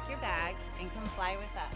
your bags and come fly with us.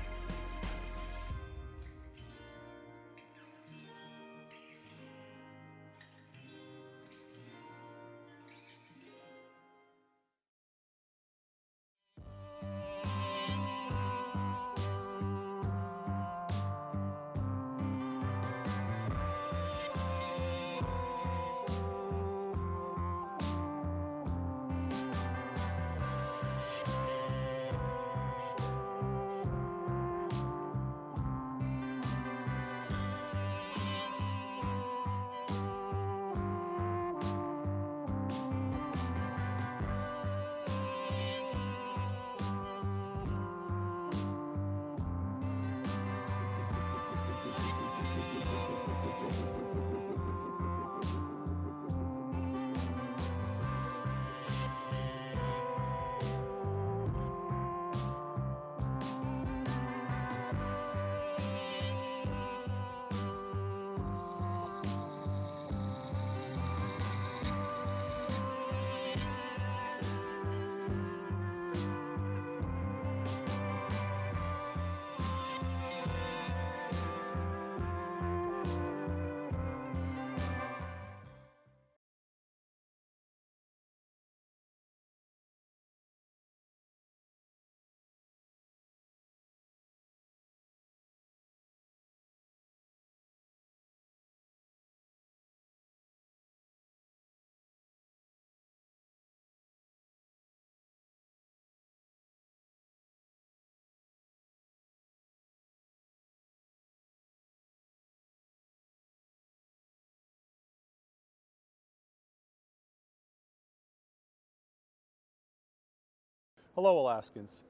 Hello, Alaskans.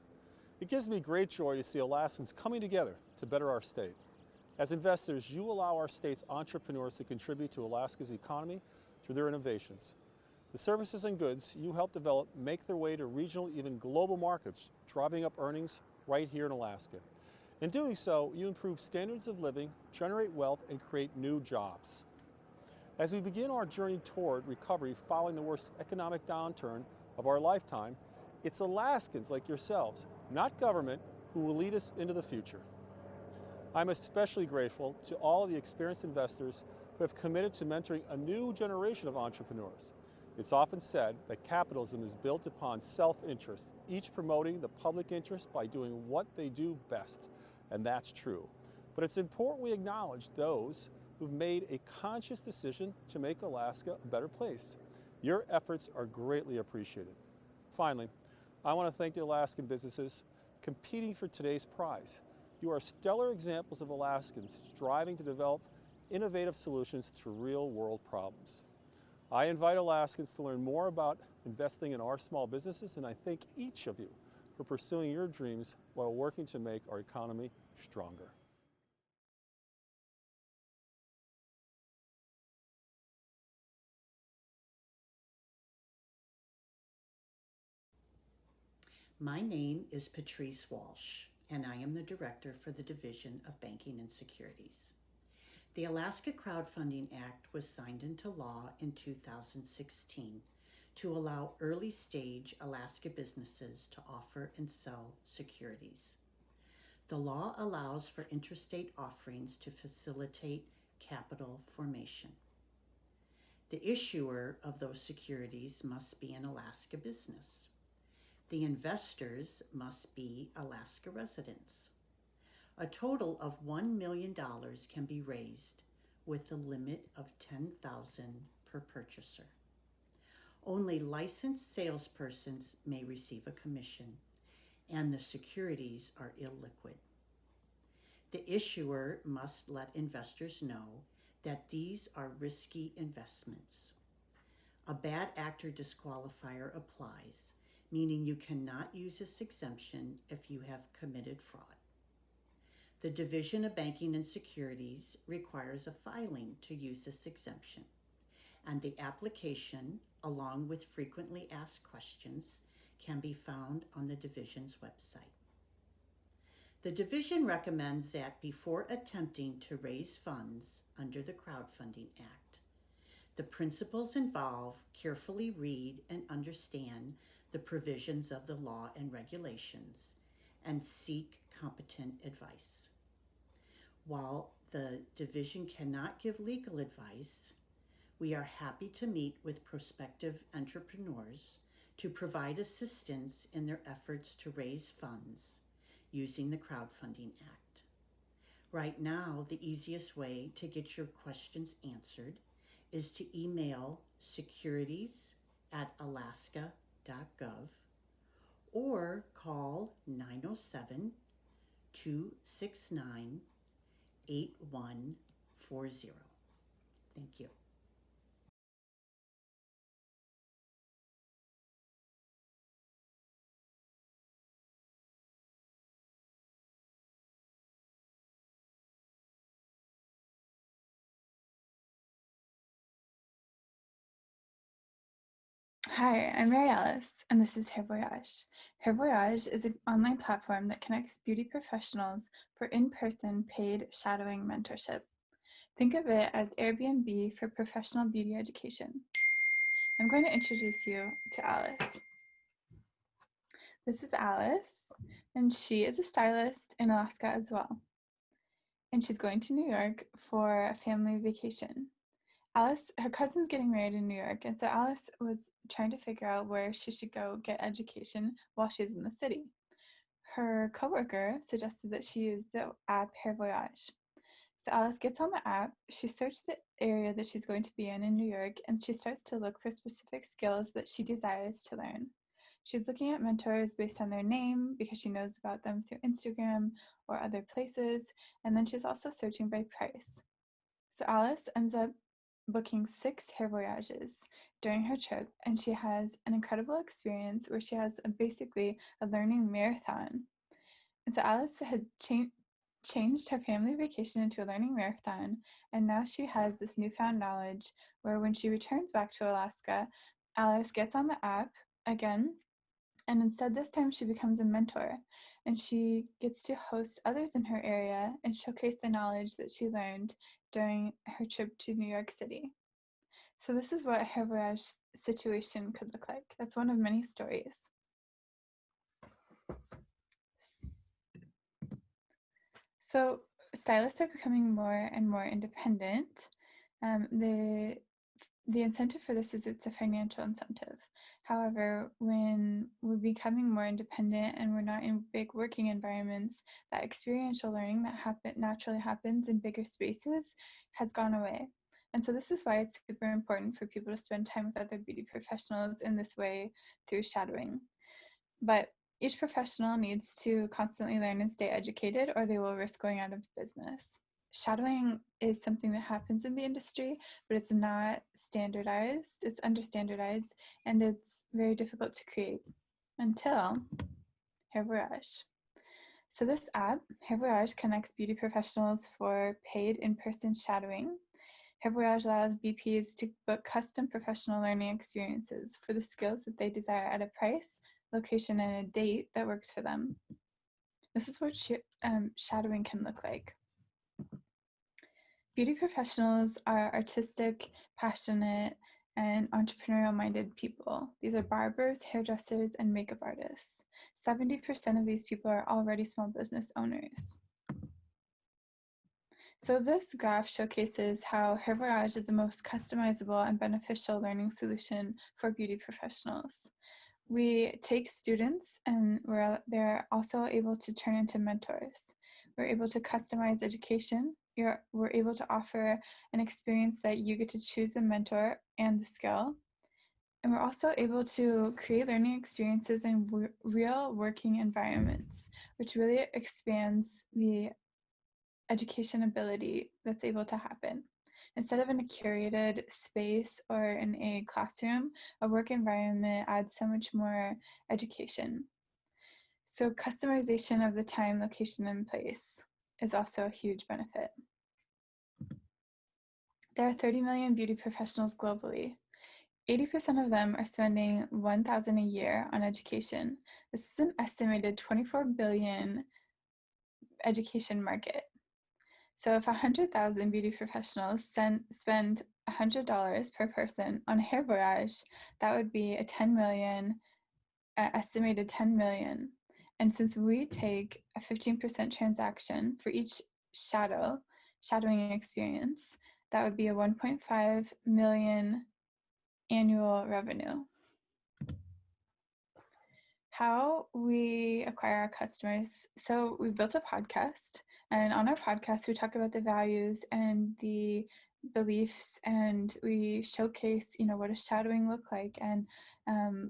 It gives me great joy to see Alaskans coming together to better our state. As investors, you allow our state's entrepreneurs to contribute to Alaska's economy through their innovations. The services and goods you help develop make their way to regional, even global markets, driving up earnings right here in Alaska. In doing so, you improve standards of living, generate wealth, and create new jobs. As we begin our journey toward recovery following the worst economic downturn of our lifetime, it's Alaskans like yourselves, not government, who will lead us into the future. I'm especially grateful to all of the experienced investors who have committed to mentoring a new generation of entrepreneurs. It's often said that capitalism is built upon self-interest, each promoting the public interest by doing what they do best, and that's true. But it's important we acknowledge those who've made a conscious decision to make Alaska a better place. Your efforts are greatly appreciated. Finally, I want to thank the Alaskan businesses competing for today's prize. You are stellar examples of Alaskans striving to develop innovative solutions to real-world problems. I invite Alaskans to learn more about investing in our small businesses, and I thank each of you for pursuing your dreams while working to make our economy stronger. My name is Patrice Walsh, and I am the Director for the Division of Banking and Securities. The Alaska Crowdfunding Act was signed into law in 2016 to allow early-stage Alaska businesses to offer and sell securities. The law allows for interstate offerings to facilitate capital formation. The issuer of those securities must be an Alaska business. The investors must be Alaska residents. A total of $1 million can be raised with a limit of $10,000 per purchaser. Only licensed salespersons may receive a commission, and the securities are illiquid. The issuer must let investors know that these are risky investments. A bad actor disqualifier applies, meaning you cannot use this exemption if you have committed fraud. The Division of Banking and Securities requires a filing to use this exemption, and the application, along with frequently asked questions, can be found on the Division's website. The Division recommends that before attempting to raise funds under the Crowdfunding Act, the principals involved carefully read and understand the provisions of the law and regulations, and seek competent advice. While the division cannot give legal advice, we are happy to meet with prospective entrepreneurs to provide assistance in their efforts to raise funds using the Crowdfunding Act. Right now, the easiest way to get your questions answered is to email securities@alaska.gov or call 907-269-8140. Thank you. Hi, I'm Mary Alice, and this is HairVoyage. HairVoyage is an online platform that connects beauty professionals for in-person paid shadowing mentorship. Think of it as Airbnb for professional beauty education. I'm going to introduce you to Alice. This is Alice, and she is a stylist in Alaska as well. And she's going to New York for a family vacation. Alice, her cousin's getting married in New York, and so Alice was trying to figure out where she should go get education while she's in the city. Her coworker suggested that she use the app HairVoyage. So Alice gets on the app, she searches the area that she's going to be in New York, and she starts to look for specific skills that she desires to learn. She's looking at mentors based on their name because she knows about them through Instagram or other places, and then she's also searching by price. So Alice ends up booking 6 HairVoyages during her trip, and she has an incredible experience where she has basically a learning marathon. And so Alice had changed her family vacation into a learning marathon, and now she has this newfound knowledge where when she returns back to Alaska, Alice gets on the app again, and instead this time she becomes a mentor, and she gets to host others in her area and showcase the knowledge that she learned during her trip to New York City. So this is what a HairVoyage situation could look like. That's one of many stories. So stylists are becoming more and more independent. The incentive for this is it's a financial incentive. However, when we're becoming more independent and we're not in big working environments, that experiential learning that naturally happens in bigger spaces has gone away. And so this is why it's super important for people to spend time with other beauty professionals in this way through shadowing. But each professional needs to constantly learn and stay educated, or they will risk going out of business. Shadowing is something that happens in the industry, but it's not standardized, it's under-standardized, and it's very difficult to create until HairVoyage. So this app, HairVoyage, connects beauty professionals for paid in-person shadowing. HairVoyage allows BPs to book custom professional learning experiences for the skills that they desire at a price, location, and a date that works for them. This is what shadowing can look like. Beauty professionals are artistic, passionate, and entrepreneurial-minded people. These are barbers, hairdressers, and makeup artists. 70% of these people are already small business owners. So this graph showcases how HairVoyage is the most customizable and beneficial learning solution for beauty professionals. We take students and they're also able to turn into mentors. We're able to customize education. We're able to offer an experience that you get to choose the mentor and the skill. And we're also able to create learning experiences in real working environments, which really expands the education ability that's able to happen. Instead of in a curated space or in a classroom, a work environment adds so much more education. So customization of the time, location, and place is also a huge benefit. There are 30 million beauty professionals globally. 80% of them are spending $1,000 a year on education. This is an estimated $24 billion education market. So if 100,000 beauty professionals spend $100 per person on HairVoyage, that would be a estimated 10 million. And since we take a 15% transaction for each shadowing experience, that would be a 1.5 million annual revenue. How we acquire our customers. So we built a podcast, and on our podcast, we talk about the values and the beliefs, and we showcase, what does shadowing look like, and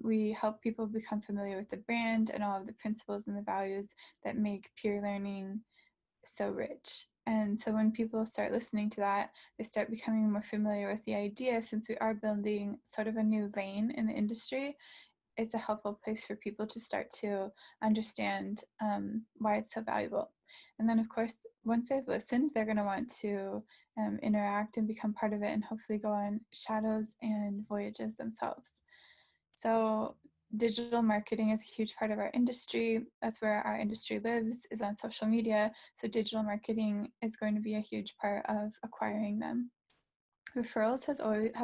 we help people become familiar with the brand and all of the principles and the values that make peer learning so rich. And so when people start listening to that, they start becoming more familiar with the idea. Since we are building sort of a new lane in the industry, it's a helpful place for people to start to understand why it's so valuable. And then, of course, once they've listened, they're going to want to interact and become part of it, and hopefully go on shadows and voyages themselves. So digital marketing is a huge part of our industry. That's where our industry lives, is on social media. So digital marketing is going to be a huge part of acquiring them. Referrals have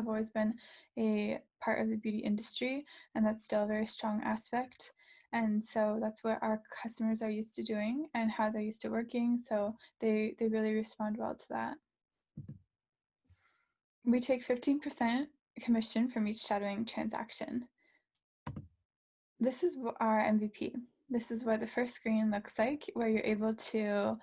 always been a part of the beauty industry, and that's still a very strong aspect. And so that's what our customers are used to doing and how they're used to working. So they really respond well to that. We take 15% commission from each shadowing transaction. This is our MVP. This is what the first screen looks like, where you're able to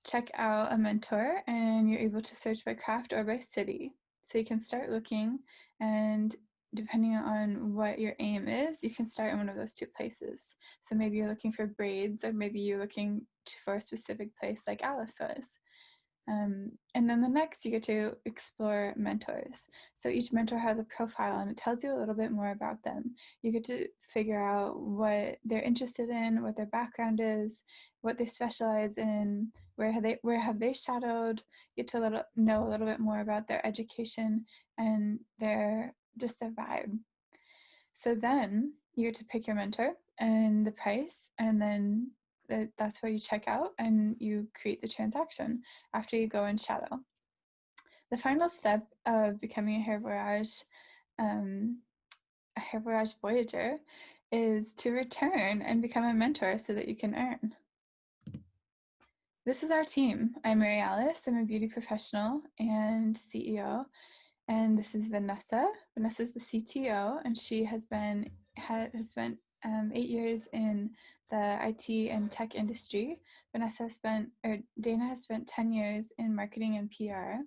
check out a mentor and you're able to search by craft or by city. So you can start looking, and depending on what your aim is, you can start in one of those two places. So maybe you're looking for braids, or maybe you're looking for a specific place like Alice was. And then the next, you get to explore mentors. So each mentor has a profile, and it tells you a little bit more about them. You get to figure out what they're interested in, what their background is, what they specialize in, where have they shadowed. You get to know a little bit more about their education and their vibe. So then you get to pick your mentor and the price, and then that's where you check out and you create the transaction after you go and shadow. The final step of becoming a HairVoyage Voyager is to return and become a mentor so that you can earn. This is our team. I'm Mary Alice. I'm a beauty professional and CEO. And this is Vanessa. Vanessa is the CTO, and she has spent 8 years in the IT and tech industry. Dana has spent 10 years in marketing and PR.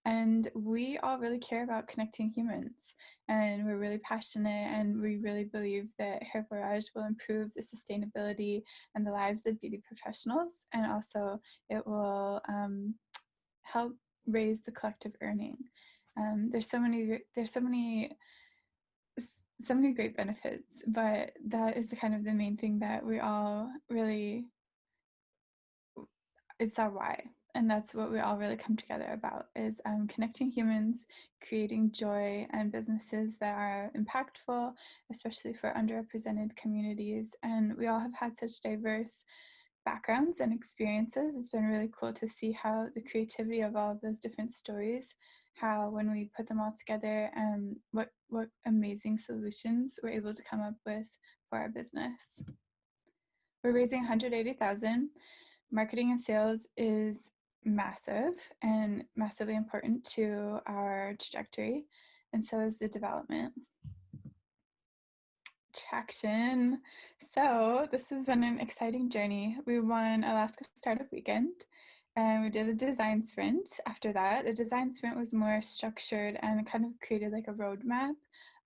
And we all really care about connecting humans, and we're really passionate, and we really believe that HairVoyage will improve the sustainability and the lives of beauty professionals, and also it will help raise the collective earning. There's so many great benefits, but that is the main thing that we all really, it's our why. And that's what we all really come together about, is connecting humans, creating joy, and businesses that are impactful, especially for underrepresented communities. And we all have had such diverse backgrounds and experiences. It's been really cool to see how the creativity of all of those different stories, how when we put them all together, what amazing solutions we're able to come up with for our business. We're raising $180,000. Marketing and sales is massive and massively important to our trajectory, and so is the development. Traction. So this has been an exciting journey. We won Alaska Startup Weekend, and we did a design sprint. After that, the design sprint was more structured and kind of created like a roadmap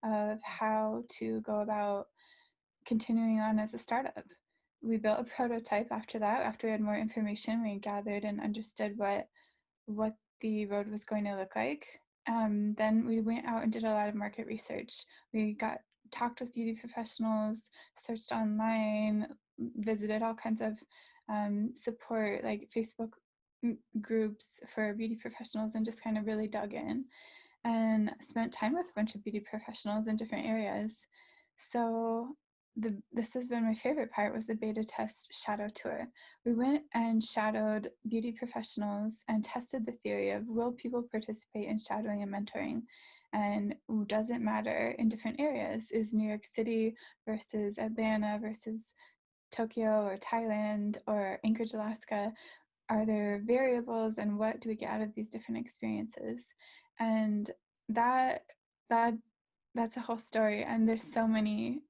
of how to go about continuing on as a startup. We built a prototype after that. After we had more information, we gathered and understood what the road was going to look like. Then we went out and did a lot of market research. We talked with beauty professionals, searched online, visited all kinds of support, like Facebook groups for beauty professionals, and just kind of really dug in and spent time with a bunch of beauty professionals in different areas. So this has been my favorite part, was the beta test shadow tour. We went and shadowed beauty professionals and tested the theory of, will people participate in shadowing and mentoring? And does it matter in different areas? Is New York City versus Atlanta versus Tokyo or Thailand or Anchorage, Alaska? Are there variables, and what do we get out of these different experiences? And that that's a whole story, and there's so many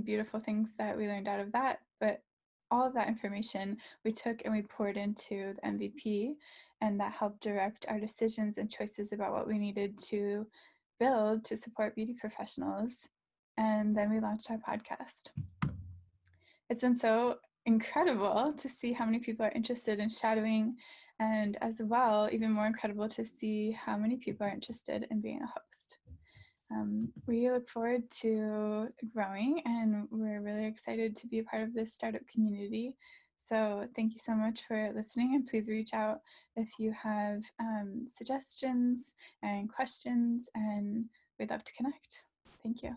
beautiful things that we learned out of that. But all of that information we took and we poured into the MVP, and that helped direct our decisions and choices about what we needed to build to support beauty professionals. And then we launched our podcast. It's been so incredible to see how many people are interested in shadowing, and as well, even more incredible to see how many people are interested in being a host. We look forward to growing, and we're really excited to be a part of this startup community. So thank you so much for listening, and please reach out if you have suggestions and questions, and we'd love to connect. Thank you.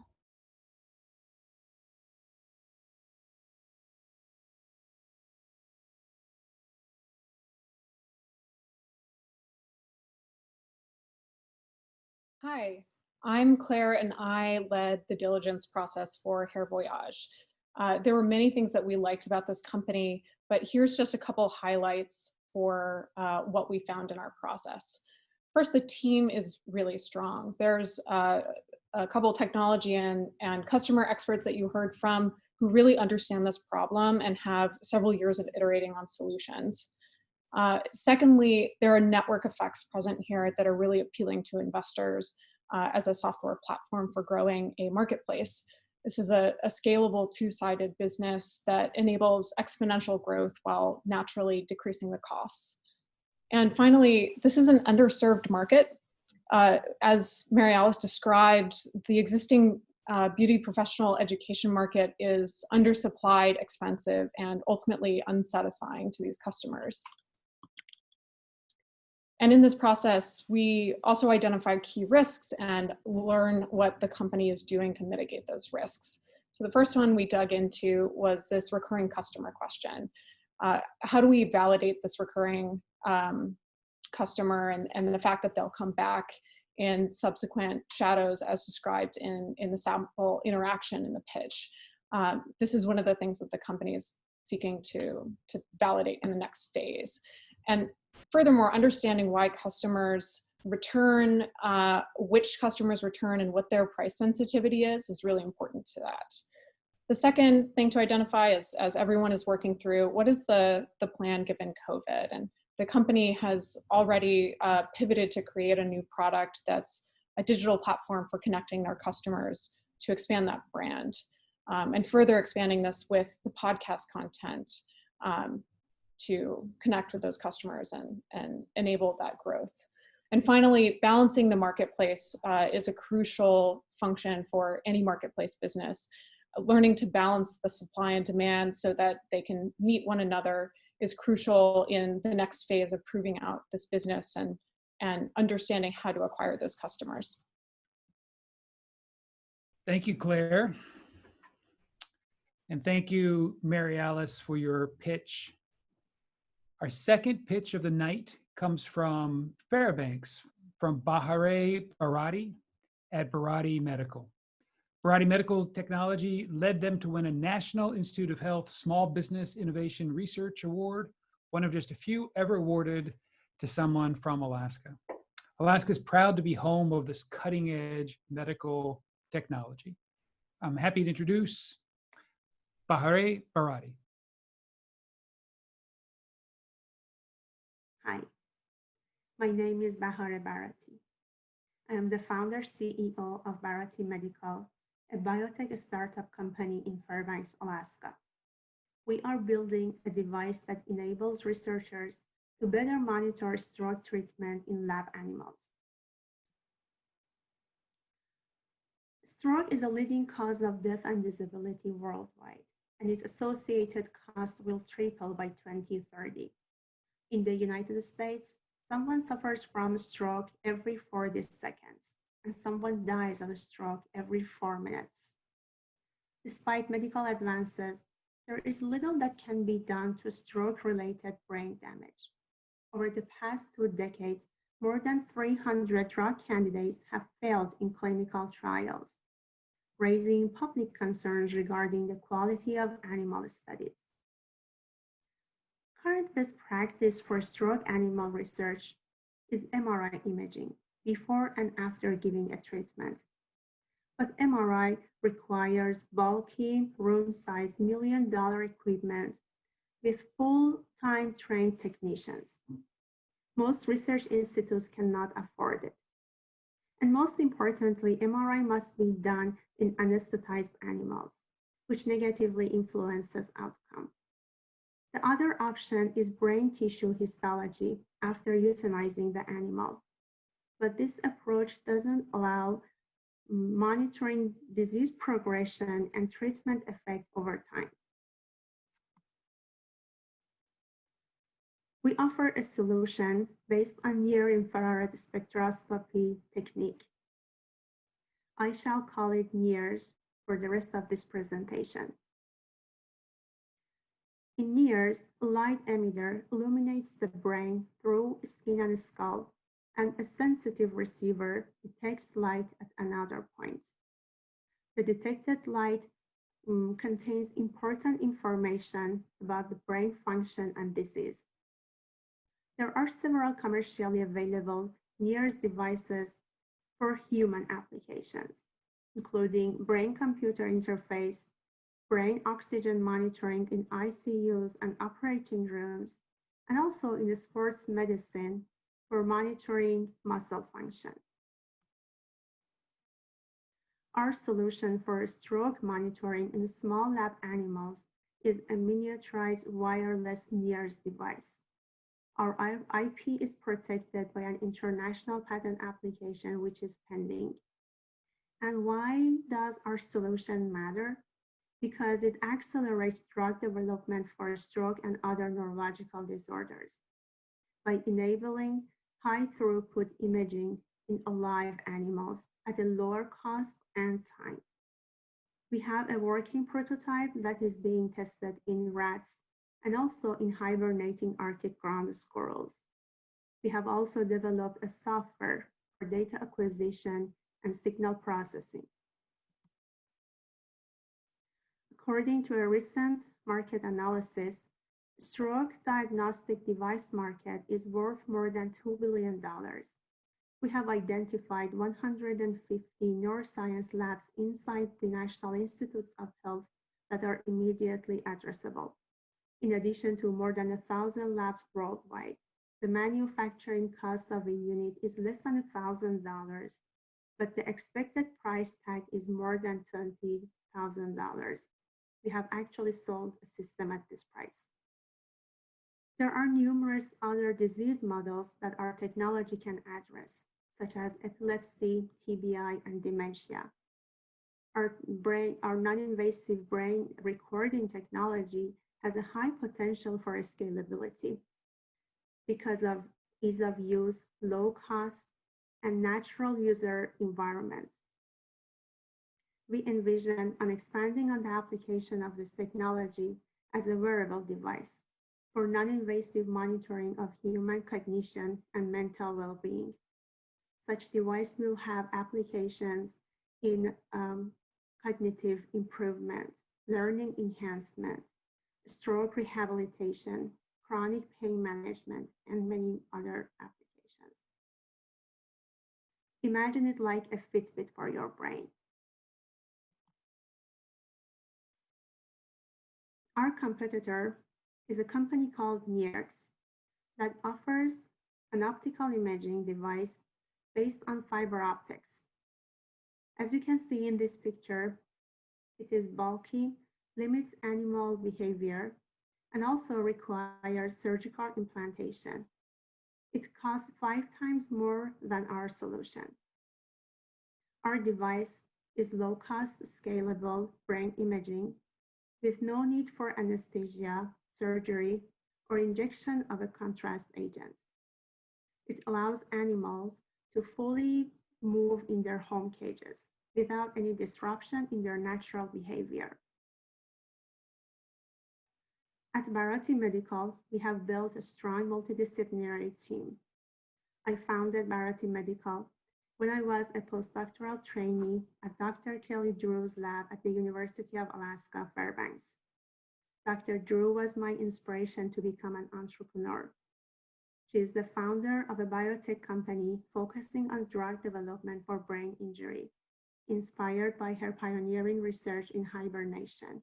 Hi, I'm Claire, and I led the diligence process for HairVoyage. There were many things that we liked about this company, but here's just a couple highlights for what we found in our process. First, the team is really strong. There's a couple technology and customer experts that you heard from who really understand this problem and have several years of iterating on solutions. Secondly, there are network effects present here that are really appealing to investors as a software platform for growing a marketplace. This is a scalable two-sided business that enables exponential growth while naturally decreasing the costs. And finally, this is an underserved market. As Mary Alice described, the existing beauty professional education market is undersupplied, expensive, and ultimately unsatisfying to these customers. And in this process, we also identify key risks and learn what the company is doing to mitigate those risks. So the first one we dug into was this recurring customer question. How do we validate this recurring customer and the fact that they'll come back in subsequent shadows as described in the sample interaction in the pitch? This is one of the things that the company is seeking to validate in the next phase. And furthermore, understanding why customers return, which customers return, and what their price sensitivity is really important to that. The second thing to identify is, as everyone is working through, what is the plan given COVID? And the company has already pivoted to create a new product that's a digital platform for connecting their customers to expand that brand, and further expanding this with the podcast content to connect with those customers and enable that growth. And finally, balancing the marketplace is a crucial function for any marketplace business. Learning to balance the supply and demand so that they can meet one another is crucial in the next phase of proving out this business and understanding how to acquire those customers. Thank you, Claire. And thank you, Mary Alice, for your pitch. Our second pitch of the night comes from Fairbanks, from Barati at Barati Medical. Barati Medical Technology led them to win a National Institute of Health Small Business Innovation Research Award, one of just a few ever awarded to someone from Alaska. Alaska is proud to be home of this cutting-edge medical technology. I'm happy to introduce Barati. Hi, my name is Barati. I am the founder CEO of Barati Medical, a biotech startup company in Fairbanks, Alaska. We are building a device that enables researchers to better monitor stroke treatment in lab animals. Stroke is a leading cause of death and disability worldwide, and its associated cost will triple by 2030. In the United States, someone suffers from a stroke every 40 seconds, and someone dies of a stroke every 4 minutes. Despite medical advances, there is little that can be done to stroke-related brain damage. Over the past 2 decades, more than 300 drug candidates have failed in clinical trials. raising public concerns regarding the quality of animal studies. Current best practice for stroke animal research is MRI imaging before and after giving a treatment. But MRI requires bulky, room-sized million-dollar equipment with full-time trained technicians. Most research institutes cannot afford it. And most importantly, MRI must be done in anesthetized animals, which negatively influences outcome. The other option is brain tissue histology after euthanizing the animal. But this approach doesn't allow monitoring disease progression and treatment effect over time. We offer a solution based on near-infrared spectroscopy technique. I shall call it NIRS for the rest of this presentation. In NIRS, a light emitter illuminates the brain through skin and skull, and a sensitive receiver detects light at another point. The detected light contains important information about the brain function and disease. There are several commercially available NIRS devices for human applications, including brain-computer interface, brain oxygen monitoring in ICUs and operating rooms, and also in sports medicine for monitoring muscle function. Our solution for stroke monitoring in small lab animals is a miniaturized wireless NIRS device. Our IP is protected by an international patent application which is pending. And why does our solution matter? Because it accelerates drug development for stroke and other neurological disorders by enabling high throughput imaging in alive animals at a lower cost and time. We have a working prototype that is being tested in rats and also in hibernating Arctic ground squirrels. We have also developed a software for data acquisition and signal processing. According to a recent market analysis, stroke diagnostic device market is worth more than $2 billion. We have identified 150 neuroscience labs inside the National Institutes of Health that are immediately addressable. In addition to more than 1,000 labs worldwide, the manufacturing cost of a unit is less than $1,000, but the expected price tag is more than $20,000. We have actually sold a system at this price. There are numerous other disease models that our technology can address, such as epilepsy, TBI, and dementia. Our non-invasive brain recording technology has a high potential for scalability because of ease of use, low cost, and natural user environment. We envision expanding on the application of this technology as a wearable device for non-invasive monitoring of human cognition and mental well-being. Such device will have applications in cognitive improvement, learning enhancement, stroke rehabilitation, chronic pain management, and many other applications. Imagine it like a Fitbit for your brain. Our competitor is a company called NIRS that offers an optical imaging device based on fiber optics. As you can see in this picture, it is bulky, limits animal behavior, and also requires surgical implantation. It costs 5 times more than our solution. Our device is low-cost, scalable brain imaging with no need for anesthesia, surgery, or injection of a contrast agent. It allows animals to fully move in their home cages without any disruption in their natural behavior. At Barati Medical, we have built a strong multidisciplinary team. I founded Barati Medical when I was a postdoctoral trainee at Dr. Kelly Drew's lab at the University of Alaska, Fairbanks. Dr. Drew was my inspiration to become an entrepreneur. She is the founder of a biotech company focusing on drug development for brain injury, inspired by her pioneering research in hibernation.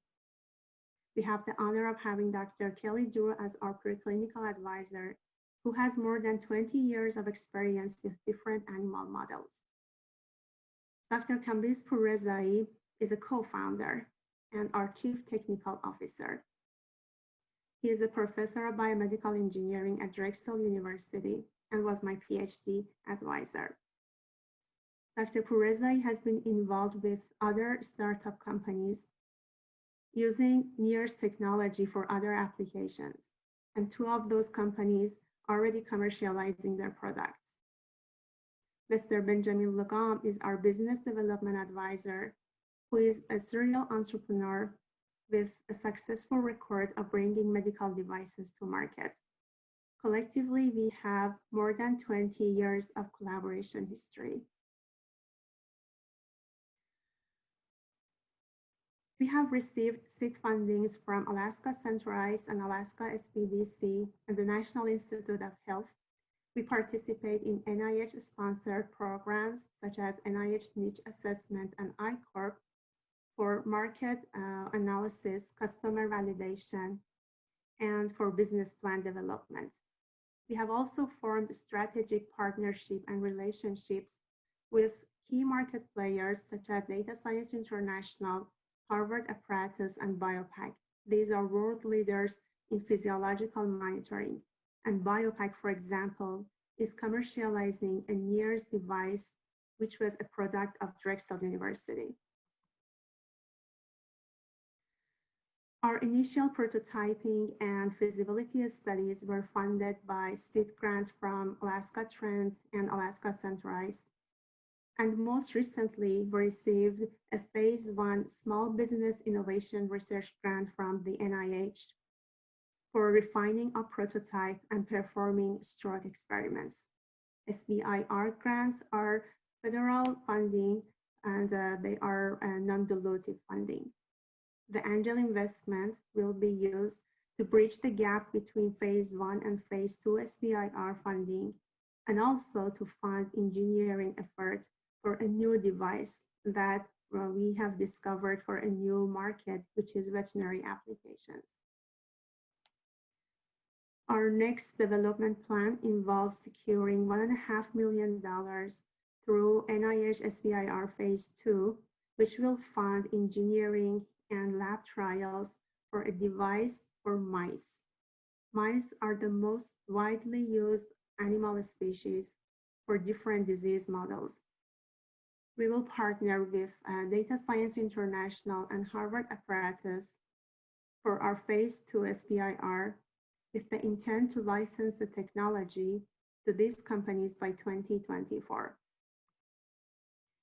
We have the honor of having Dr. Kelly Drew as our preclinical advisor, who has more than 20 years of experience with different animal models. Dr. Kambiz Pourrezai is a co-founder and our chief technical officer. He is a professor of biomedical engineering at Drexel University and was my PhD advisor. Dr. Pourrezai has been involved with other startup companies using NIRS technology for other applications, and 2 of those companies already commercializing their products. Mr. Benjamin Lagom is our business development advisor, who is a serial entrepreneur with a successful record of bringing medical devices to market. Collectively, we have more than 20 years of collaboration history. We have received seed fundings from Alaska Centralized and Alaska SPDC and the National Institute of Health. We participate in NIH-sponsored programs such as NIH Niche Assessment and I-Corp for market analysis, customer validation, and for business plan development. We have also formed strategic partnership and relationships with key market players such as Data Science International, Harvard Apparatus, and BioPack. These are world leaders in physiological monitoring. And BioPack, for example, is commercializing a NIRS device, which was a product of Drexel University. Our initial prototyping and feasibility studies were funded by seed grants from Alaska Trends and Alaska Centralized. And most recently, we received a phase 1 small business innovation research grant from the NIH for refining our prototype and performing stroke experiments. SBIR grants are federal funding and they are non-dilutive funding. The angel investment will be used to bridge the gap between phase 1 and phase 2 SBIR funding, and also to fund engineering efforts for a new device that we have discovered for a new market, which is veterinary applications. Our next development plan involves securing $1.5 million through NIH SBIR phase 2, which will fund engineering and lab trials for a device for mice. Mice are the most widely used animal species for different disease models. We will partner with Data Science International and Harvard Apparatus for our phase 2 SBIR with the intent to license the technology to these companies by 2024.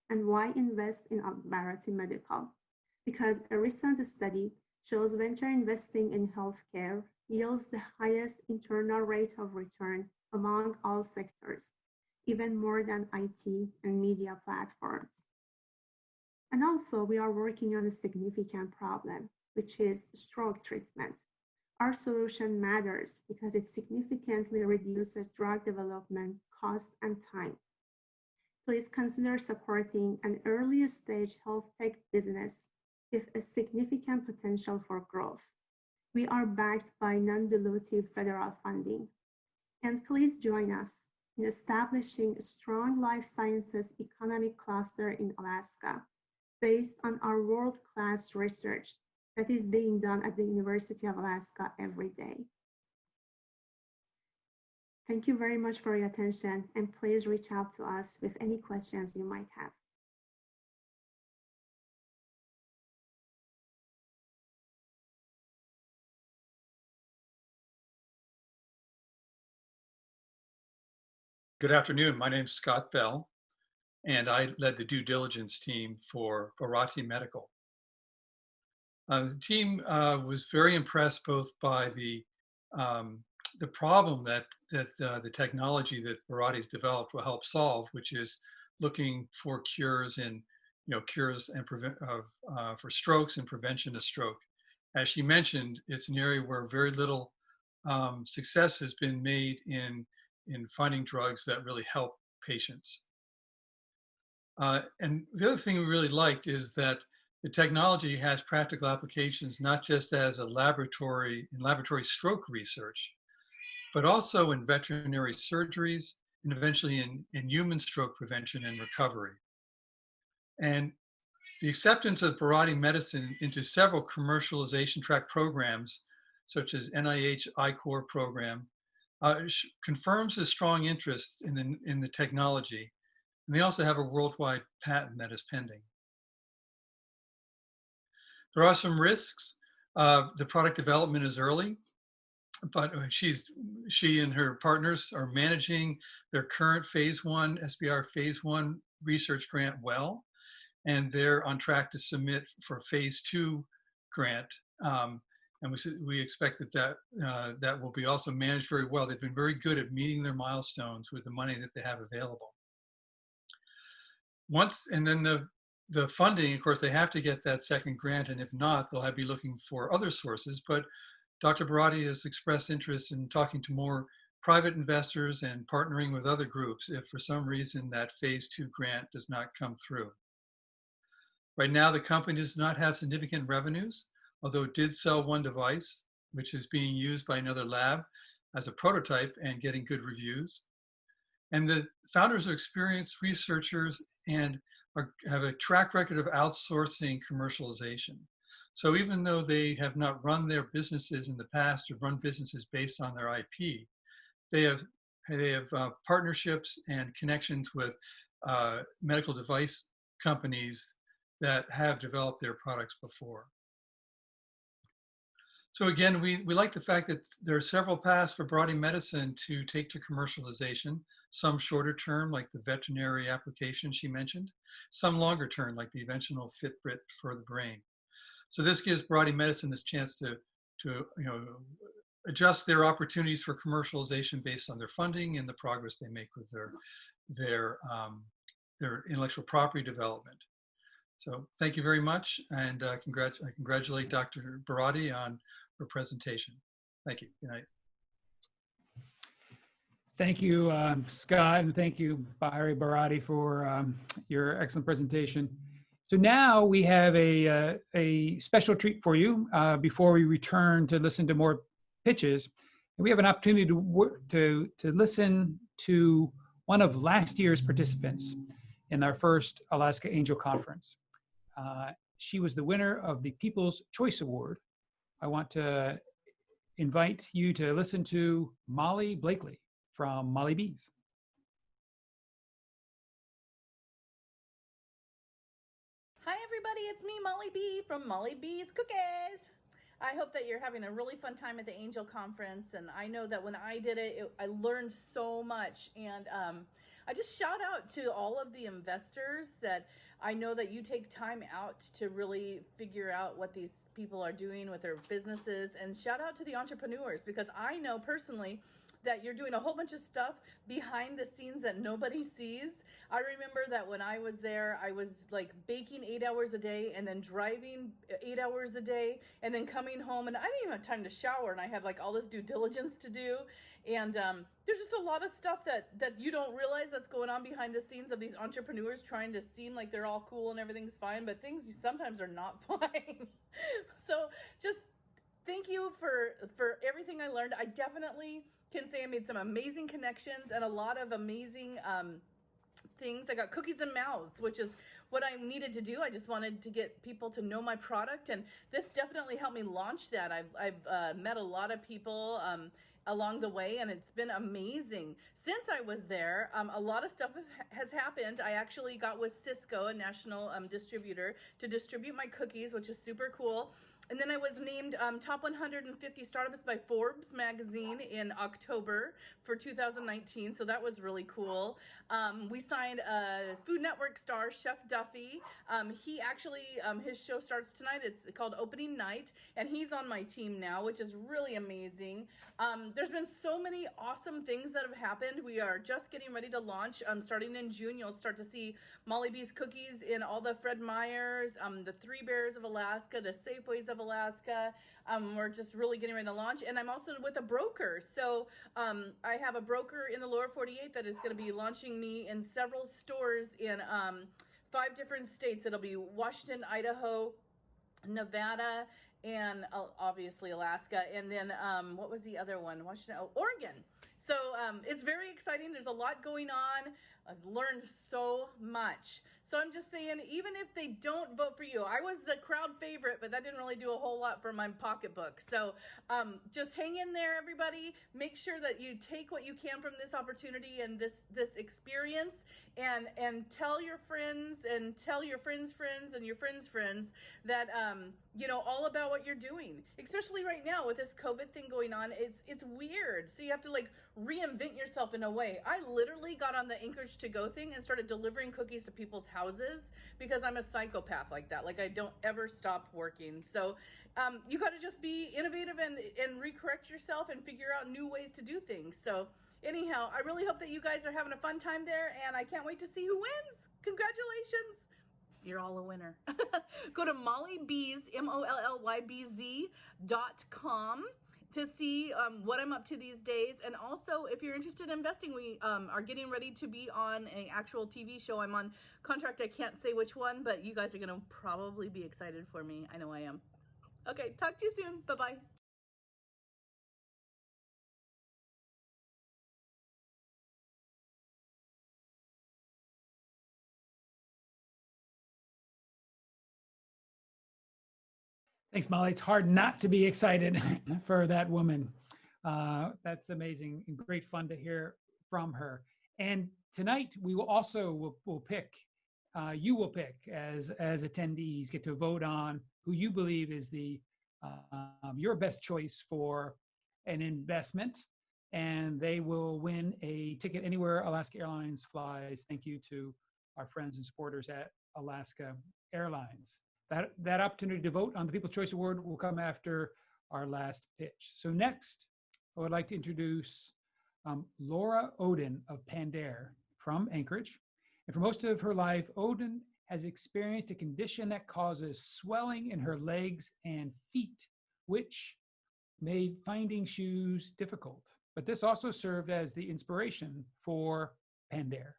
And why invest in Barati Medical? Because a recent study shows venture investing in healthcare yields the highest internal rate of return among all sectors, even more than IT and media platforms. And also, we are working on a significant problem, which is stroke treatment. Our solution matters because it significantly reduces drug development cost and time. Please consider supporting an early stage health tech business with a significant potential for growth. We are backed by non-dilutive federal funding. And please join us in establishing a strong life sciences economic cluster in Alaska based on our world-class research that is being done at the University of Alaska every day. Thank you very much for your attention, and please reach out to us with any questions you might have. Good afternoon. My name is Scott Bell, and I led the due diligence team for Barati Medical. The team was very impressed both by the problem that the technology that Barati's developed will help solve, which is looking for cures in, cures and for strokes and prevention of stroke. As she mentioned, it's an area where very little success has been made in finding drugs that really help patients. And the other thing we really liked is that the technology has practical applications, not just as a laboratory stroke research, but also in veterinary surgeries and eventually in human stroke prevention and recovery. And the acceptance of Barati medicine into several commercialization track programs, such as NIH I-Core program, confirms a strong interest in the technology. And they also have a worldwide patent that is pending. There are some risks. The product development is early, but she and her partners are managing their current phase 1, SBR phase 1 research grant well, and they're on track to submit for a phase 2 grant. And we expect that will be also managed very well. They've been very good at meeting their milestones with the money that they have available. And then the funding, of course, they have to get that second grant, and if not, they'll be looking for other sources. But Dr. Barati has expressed interest in talking to more private investors and partnering with other groups if for some reason that phase 2 grant does not come through. Right now, the company does not have significant revenues, although it did sell one device, which is being used by another lab as a prototype and getting good reviews. And the founders are experienced researchers and have a track record of outsourcing commercialization. So even though they have not run their businesses in the past or run businesses based on their IP, they have partnerships and connections with medical device companies that have developed their products before. So again, we like the fact that there are several paths for Barati medicine to take to commercialization, some shorter term, like the veterinary application she mentioned, some longer term, like the eventual Fitbit for the brain. So this gives Barati medicine this chance to adjust their opportunities for commercialization based on their funding and the progress they make with their intellectual property development. So thank you very much, and I congratulate Dr. Barati on her presentation. Thank you. Good night. Thank you, Scott, and thank you, Bahari Barati, for your excellent presentation. So now we have a special treat for you before we return to listen to more pitches. And we have an opportunity to listen to one of last year's participants in our first Alaska Angel Conference. She was the winner of the People's Choice Award. I want to invite you to listen to Molly Blakely from Molly Bees. Hi everybody, it's me, Molly B from Molly B's Cookies. I hope that you're having a really fun time at the Angel Conference, and I know that when I did it, I learned so much, and I just shout out to all of the investors that I know that you take time out to really figure out what these people are doing with their businesses, and shout out to the entrepreneurs, because I know personally that you're doing a whole bunch of stuff behind the scenes that nobody sees. I remember that when I was there, I was like baking 8 hours a day and then driving 8 hours a day and then coming home, and I didn't even have time to shower, and I had like all this due diligence to do. And there's just a lot of stuff that you don't realize that's going on behind the scenes of these entrepreneurs trying to seem like they're all cool and everything's fine, but things sometimes are not fine. So just thank you for everything I learned. I definitely can say I made some amazing connections and a lot of amazing things. I got cookies and mouths, which is what I needed to do. I just wanted to get people to know my product, and this definitely helped me launch that. I've met a lot of people along the way, and it's been amazing. Since I was there, a lot of stuff has happened. I actually got with Cisco, a national distributor, to distribute my cookies, which is super cool. And then I was named top 150 startups by Forbes magazine in October for 2019. So that was really cool. We signed a Food Network star, Chef Duffy. He actually, his show starts tonight. It's called Opening Night, and he's on my team now, which is really amazing. There's been so many awesome things that have happened. We are just getting ready to launch. Starting in June, you'll start to see Molly B's cookies in all the Fred Meyers, the Three Bears of Alaska, the Safeways of Alaska. We're just really getting ready to launch. And I'm also with a broker. So I have a broker in the lower 48 that is going to be launching me in several stores in 5 different states. It'll be Washington, Idaho, Nevada, and obviously Alaska. And then what was the other one? Washington, Oregon. So it's very exciting. There's a lot going on. I've learned so much. So I'm just saying, even if they don't vote for you, I was the crowd favorite, but that didn't really do a whole lot for my pocketbook. So just hang in there, everybody. Make sure that you take what you can from this opportunity and this experience, and tell your friends and tell your friends' friends and your friends' friends that you know, all about what you're doing. Especially right now with this COVID thing going on, it's weird. So you have to like reinvent yourself in a way. I literally got on the Anchorage to Go thing and started delivering cookies to people's houses because I'm a psychopath like that. Like, I don't ever stop working. So you got to just be innovative and recorrect yourself and figure out new ways to do things. So anyhow, I really hope that you guys are having a fun time there, and I can't wait to see who wins. Congratulations. You're all a winner. Go to mollybz, mollybz.com to see what I'm up to these days. And also, if you're interested in investing, we are getting ready to be on an actual TV show. I'm on contract. I can't say which one, but you guys are going to probably be excited for me. I know I am. Okay, talk to you soon. Bye-bye. Thanks, Molly. It's hard not to be excited for that woman. That's amazing and great fun to hear from her. And tonight we will also will pick. You will pick as attendees, get to vote on who you believe is the your best choice for an investment, and they will win a ticket anywhere Alaska Airlines flies. Thank you to our friends and supporters at Alaska Airlines. That opportunity to vote on the People's Choice Award will come after our last pitch. So next, I would like to introduce Laura Oden of Pandere from Anchorage. And for most of her life, Oden has experienced a condition that causes swelling in her legs and feet, which made finding shoes difficult. But this also served as the inspiration for Pandere.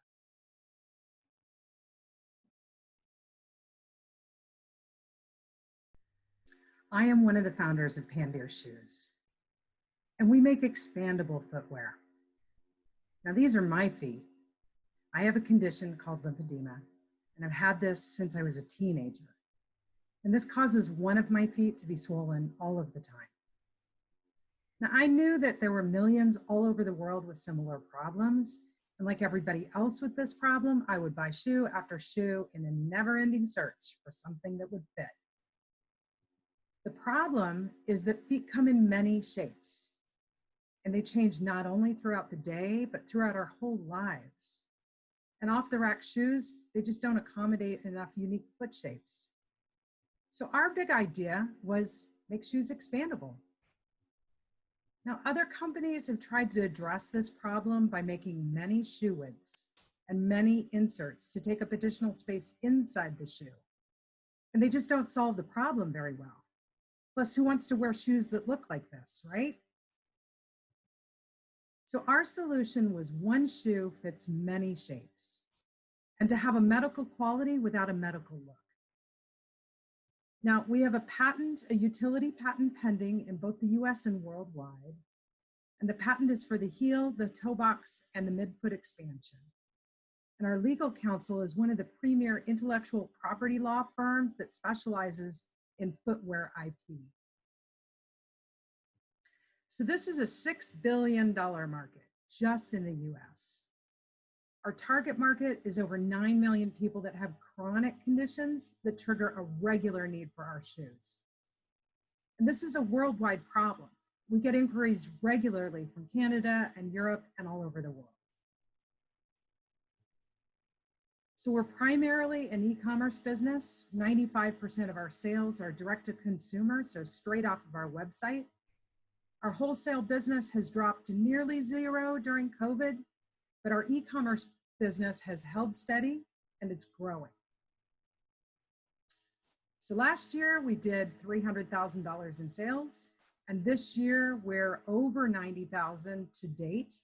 I am one of the founders of Pandere Shoes, and we make expandable footwear. Now, these are my feet. I have a condition called lymphedema, and I've had this since I was a teenager. And this causes one of my feet to be swollen all of the time. Now, I knew that there were millions all over the world with similar problems. And like everybody else with this problem, I would buy shoe after shoe in a never-ending search for something that would fit. The problem is that feet come in many shapes, and they change not only throughout the day, but throughout our whole lives. And off-the-rack shoes, they just don't accommodate enough unique foot shapes. So our big idea was make shoes expandable. Now, other companies have tried to address this problem by making many shoe widths and many inserts to take up additional space inside the shoe. And they just don't solve the problem very well. Plus, who wants to wear shoes that look like this, right? So our solution was one shoe fits many shapes, and to have a medical quality without a medical look. Now, we have a utility patent pending in both the US and worldwide. And the patent is for the heel, the toe box, and the midfoot expansion. And our legal counsel is one of the premier intellectual property law firms that specializes in footwear IP. So this is a $6 billion market just in the US. Our target market is over 9 million people that have chronic conditions that trigger a regular need for our shoes. And this is a worldwide problem. We get inquiries regularly from Canada and Europe and all over the world. So we're primarily an e-commerce business. 95% of our sales are direct to consumer, so straight off of our website. Our wholesale business has dropped to nearly zero during COVID, but our e-commerce business has held steady and it's growing. So last year we did $300,000 in sales, and this year we're over 90,000 to date,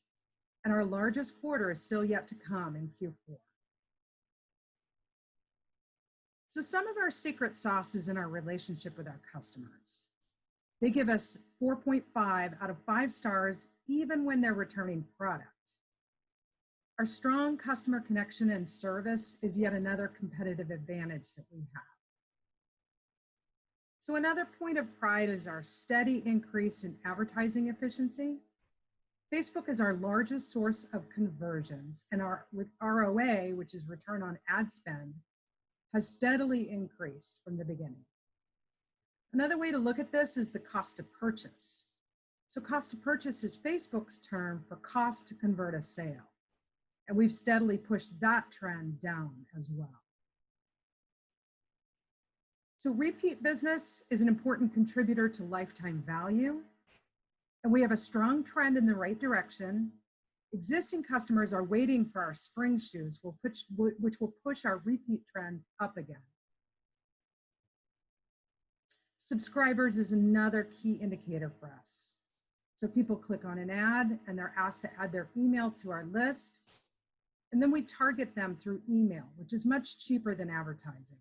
and our largest quarter is still yet to come in Q4. So some of our secret sauce is in our relationship with our customers. They give us 4.5 out of 5 stars, even when they're returning product. Our strong customer connection and service is yet another competitive advantage that we have. So another point of pride is our steady increase in advertising efficiency. Facebook is our largest source of conversions, and our ROA, which is return on ad spend, has steadily increased from the beginning. Another way to look at this is the cost to purchase. So cost to purchase is Facebook's term for cost to convert a sale. And we've steadily pushed that trend down as well. So repeat business is an important contributor to lifetime value. And we have a strong trend in the right direction. Existing customers are waiting for our spring shoes, which will push our repeat trend up again. Subscribers is another key indicator for us. So people click on an ad and they're asked to add their email to our list. And then we target them through email, which is much cheaper than advertising.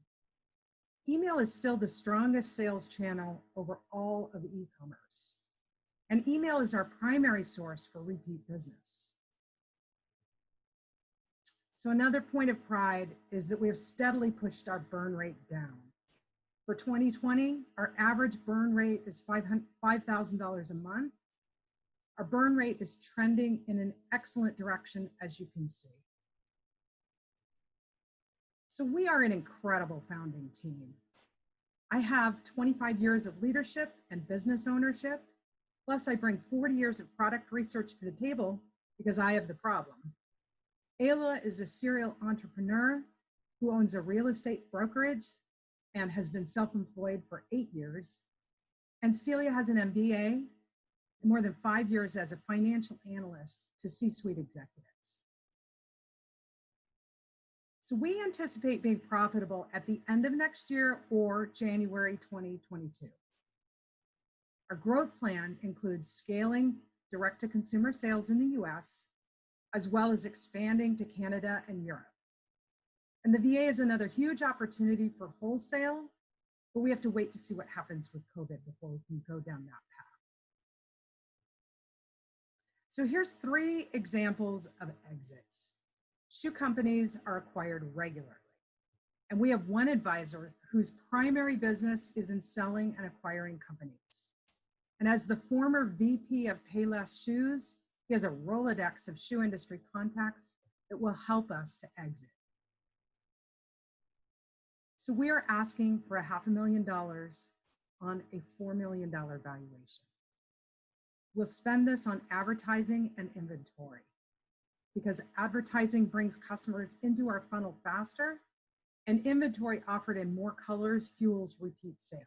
Email is still the strongest sales channel over all of e-commerce. And email is our primary source for repeat business. So another point of pride is that we have steadily pushed our burn rate down. For 2020, our average burn rate is $5,000 a month. Our burn rate is trending in an excellent direction, as you can see. So we are an incredible founding team. I have 25 years of leadership and business ownership, plus I bring 40 years of product research to the table because I have the problem. Ayla is a serial entrepreneur who owns a real estate brokerage and has been self-employed for 8 years. And Celia has an MBA and more than 5 years as a financial analyst to C-suite executives. So we anticipate being profitable at the end of next year or January 2022. Our growth plan includes scaling direct-to-consumer sales in the US, as well as expanding to Canada and Europe. And the VA is another huge opportunity for wholesale, but we have to wait to see what happens with COVID before we can go down that path. So here's 3 examples of exits. Shoe companies are acquired regularly. And we have one advisor whose primary business is in selling and acquiring companies. And as the former VP of Payless Shoes, he has a Rolodex of shoe industry contacts that will help us to exit. So we are asking for $500,000 on a $4 million valuation. We'll spend this on advertising and inventory because advertising brings customers into our funnel faster, and inventory offered in more colors fuels repeat sales.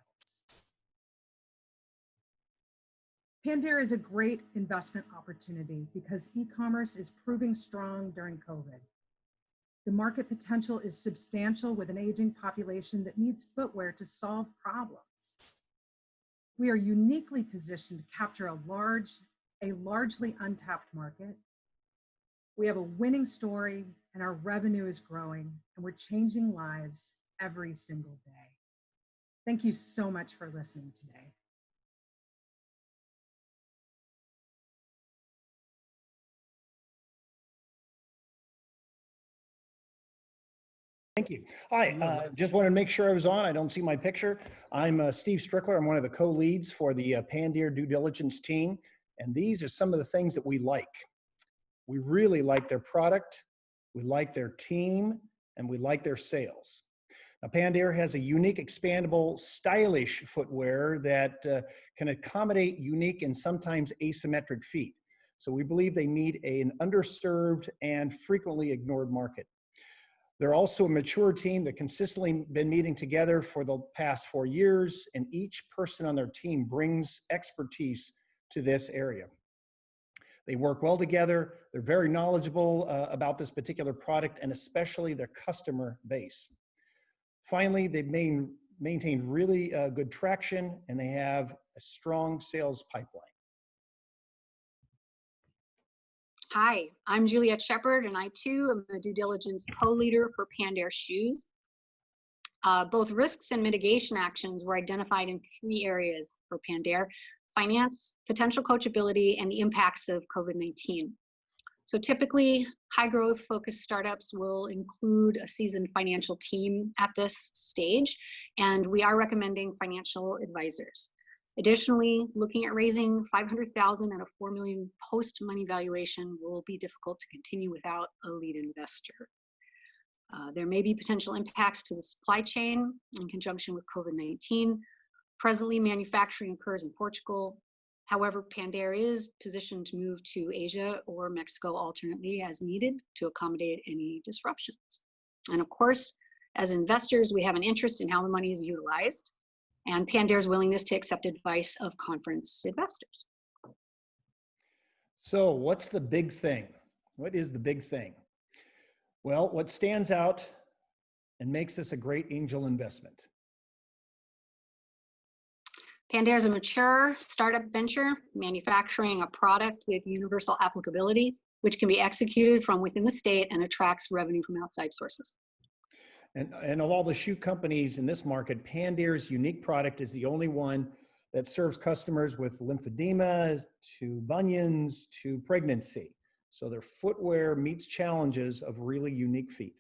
Pandere is a great investment opportunity because e-commerce is proving strong during COVID. The market potential is substantial with an aging population that needs footwear to solve problems. We are uniquely positioned to capture a largely untapped market. We have a winning story and our revenue is growing and we're changing lives every single day. Thank you so much for listening today. Thank you. Hi, just wanted to make sure I was on. I don't see my picture. I'm Steve Strickler. I'm one of the co-leads for the Pandere due diligence team. And these are some of the things that we like. We really like their product, we like their team, and we like their sales. Now, Pandere has a unique, expandable, stylish footwear that can accommodate unique and sometimes asymmetric feet. So we believe they meet an underserved and frequently ignored market. They're also a mature team that consistently been meeting together for the past 4 years, and each person on their team brings expertise to this area. They work well together. They're very knowledgeable about this particular product and especially their customer base. Finally, they've maintained really good traction, and they have a strong sales pipeline. Hi, I'm Juliet Shepard, and I too am a due diligence co-leader for Pandere Shoes. Both risks and mitigation actions were identified in 3 areas for Pandere: finance, potential coachability, and the impacts of COVID-19. So typically, high growth focused startups will include a seasoned financial team at this stage, and we are recommending financial advisors. Additionally, looking at raising $500,000 and a $4 million post-money valuation will be difficult to continue without a lead investor. There may be potential impacts to the supply chain in conjunction with COVID-19. Presently, manufacturing occurs in Portugal. However, Pandere is positioned to move to Asia or Mexico alternately as needed to accommodate any disruptions. And of course, as investors, we have an interest in how the money is utilized and Pandere's willingness to accept advice of conference investors. So what's the big thing? What is the big thing? Well, what stands out and makes this a great angel investment? Pandere is a mature startup venture manufacturing a product with universal applicability, which can be executed from within the state and attracts revenue from outside sources. And of all the shoe companies in this market, Pandere's unique product is the only one that serves customers with lymphedema, to bunions, to pregnancy. So their footwear meets challenges of really unique feet.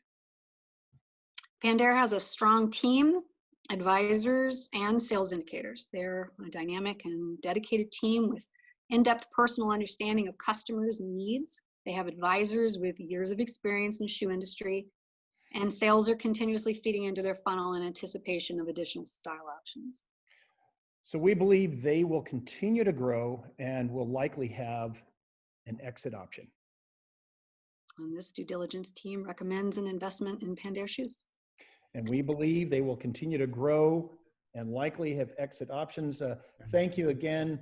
Pandere has a strong team, advisors, and sales indicators. They're a dynamic and dedicated team with in-depth personal understanding of customers' needs. They have advisors with years of experience in the shoe industry, and sales are continuously feeding into their funnel in anticipation of additional style options. So we believe they will continue to grow and will likely have an exit option. And this due diligence team recommends an investment in Pandere Shoes. And we believe they will continue to grow and likely have exit options. Thank you again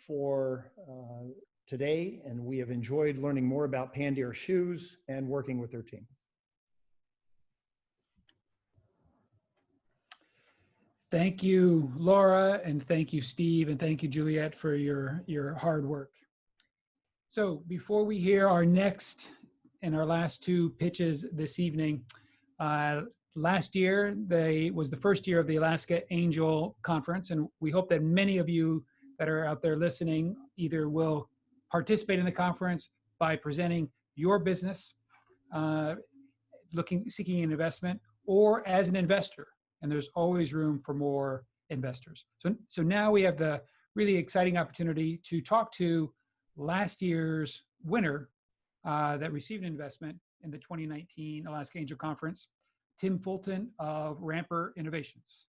for today, and we have enjoyed learning more about Pandere Shoes and working with their team. Thank you, Laura, and thank you, Steve, and thank you, Juliet, for your hard work. So before we hear our next and our last 2 pitches this evening, last year was the first year of the Alaska Angel Conference, and we hope that many of you that are out there listening either will participate in the conference by presenting your business, seeking an investment, or as an investor. And there's always room for more investors. So now we have the really exciting opportunity to talk to last year's winner that received an investment in the 2019 Alaska Angel Conference, Tim Fulton of Ramper Innovations.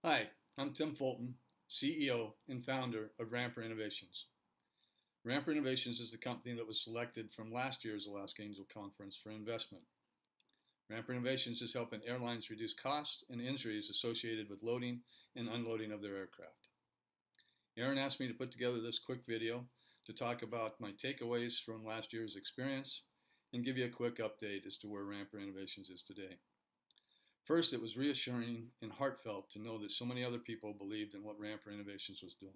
Hi, I'm Tim Fulton, CEO and founder of Ramper Innovations. Ramper Innovations is the company that was selected from last year's Alaska Angel Conference for investment. Ramper Innovations is helping airlines reduce costs and injuries associated with loading and unloading of their aircraft. Aaron asked me to put together this quick video to talk about my takeaways from last year's experience and give you a quick update as to where Ramper Innovations is today. First, it was reassuring and heartfelt to know that so many other people believed in what Ramper Innovations was doing.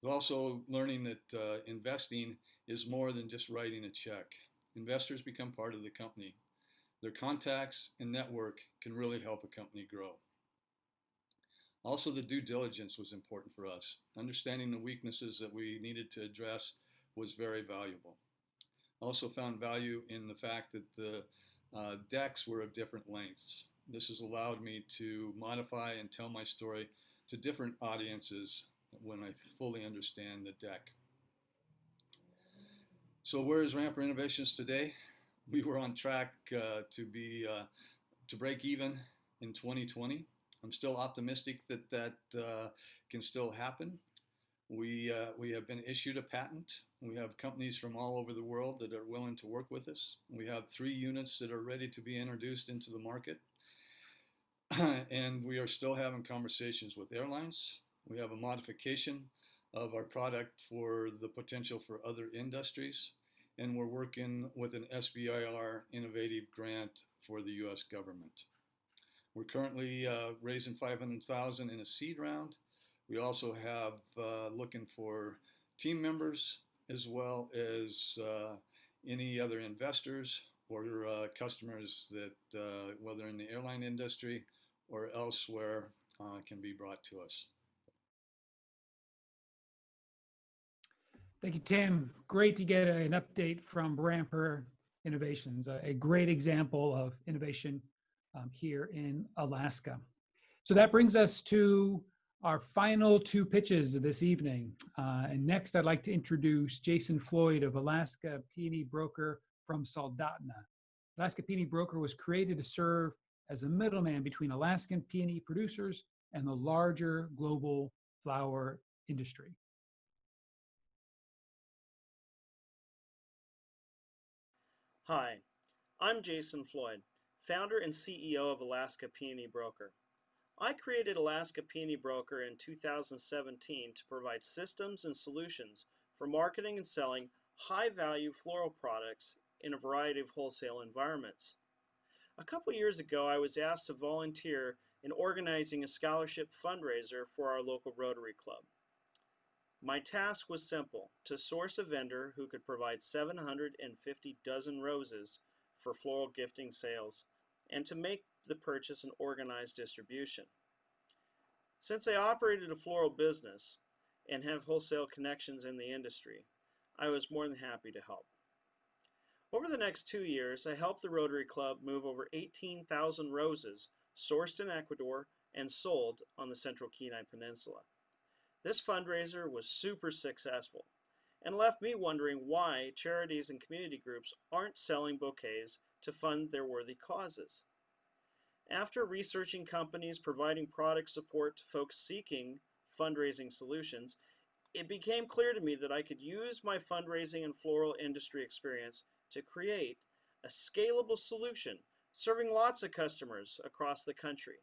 It was also learning that investing is more than just writing a check. Investors become part of the company. Their contacts and network can really help a company grow. Also, the due diligence was important for us. Understanding the weaknesses that we needed to address was very valuable. Also found value in the fact that Decks were of different lengths. This has allowed me to modify and tell my story to different audiences when I fully understand the deck. So where is Ramper Innovations today? We were on track to break even in 2020. I'm still optimistic that that can still happen. We have been issued a patent. We have companies from all over the world that are willing to work with us. We have 3 units that are ready to be introduced into the market. And we are still having conversations with airlines. We have a modification of our product for the potential for other industries. And we're working with an SBIR innovative grant for the US government. We're currently raising $500,000 in a seed round. We also have looking for team members as well as any other investors or customers that, whether in the airline industry or elsewhere, can be brought to us. Thank you, Tim. Great to get an update from Ramper Innovations, a great example of innovation here in Alaska. So that brings us to our final 2 pitches this evening. And next, I'd like to introduce Jason Floyd of Alaska Peony Broker from Soldotna. Alaska Peony Broker was created to serve as a middleman between Alaskan peony producers and the larger global flower industry. Hi, I'm Jason Floyd, founder and CEO of Alaska Peony Broker. I created Alaska Peony Broker in 2017 to provide systems and solutions for marketing and selling high-value floral products in a variety of wholesale environments. A couple years ago, I was asked to volunteer in organizing a scholarship fundraiser for our local Rotary Club. My task was simple: to source a vendor who could provide 750 dozen roses for floral gifting sales, and to make the purchase and organize distribution. Since I operated a floral business and have wholesale connections in the industry, I was more than happy to help. Over the next 2 years, I helped the Rotary Club move over 18,000 roses sourced in Ecuador and sold on the Central Kenai Peninsula. This fundraiser was super successful and left me wondering why charities and community groups aren't selling bouquets to fund their worthy causes. After researching companies providing product support to folks seeking fundraising solutions, it became clear to me that I could use my fundraising and floral industry experience to create a scalable solution serving lots of customers across the country.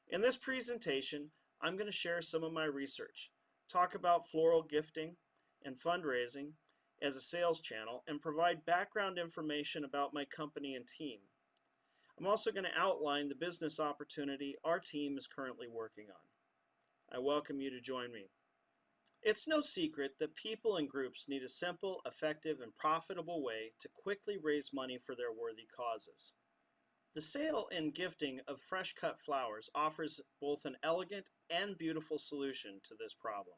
In this presentation, I'm going to share some of my research, talk about floral gifting and fundraising as a sales channel, and provide background information about my company and team. I'm also going to outline the business opportunity our team is currently working on. I welcome you to join me. It's no secret that people and groups need a simple, effective, and profitable way to quickly raise money for their worthy causes. The sale and gifting of fresh cut flowers offers both an elegant and beautiful solution to this problem.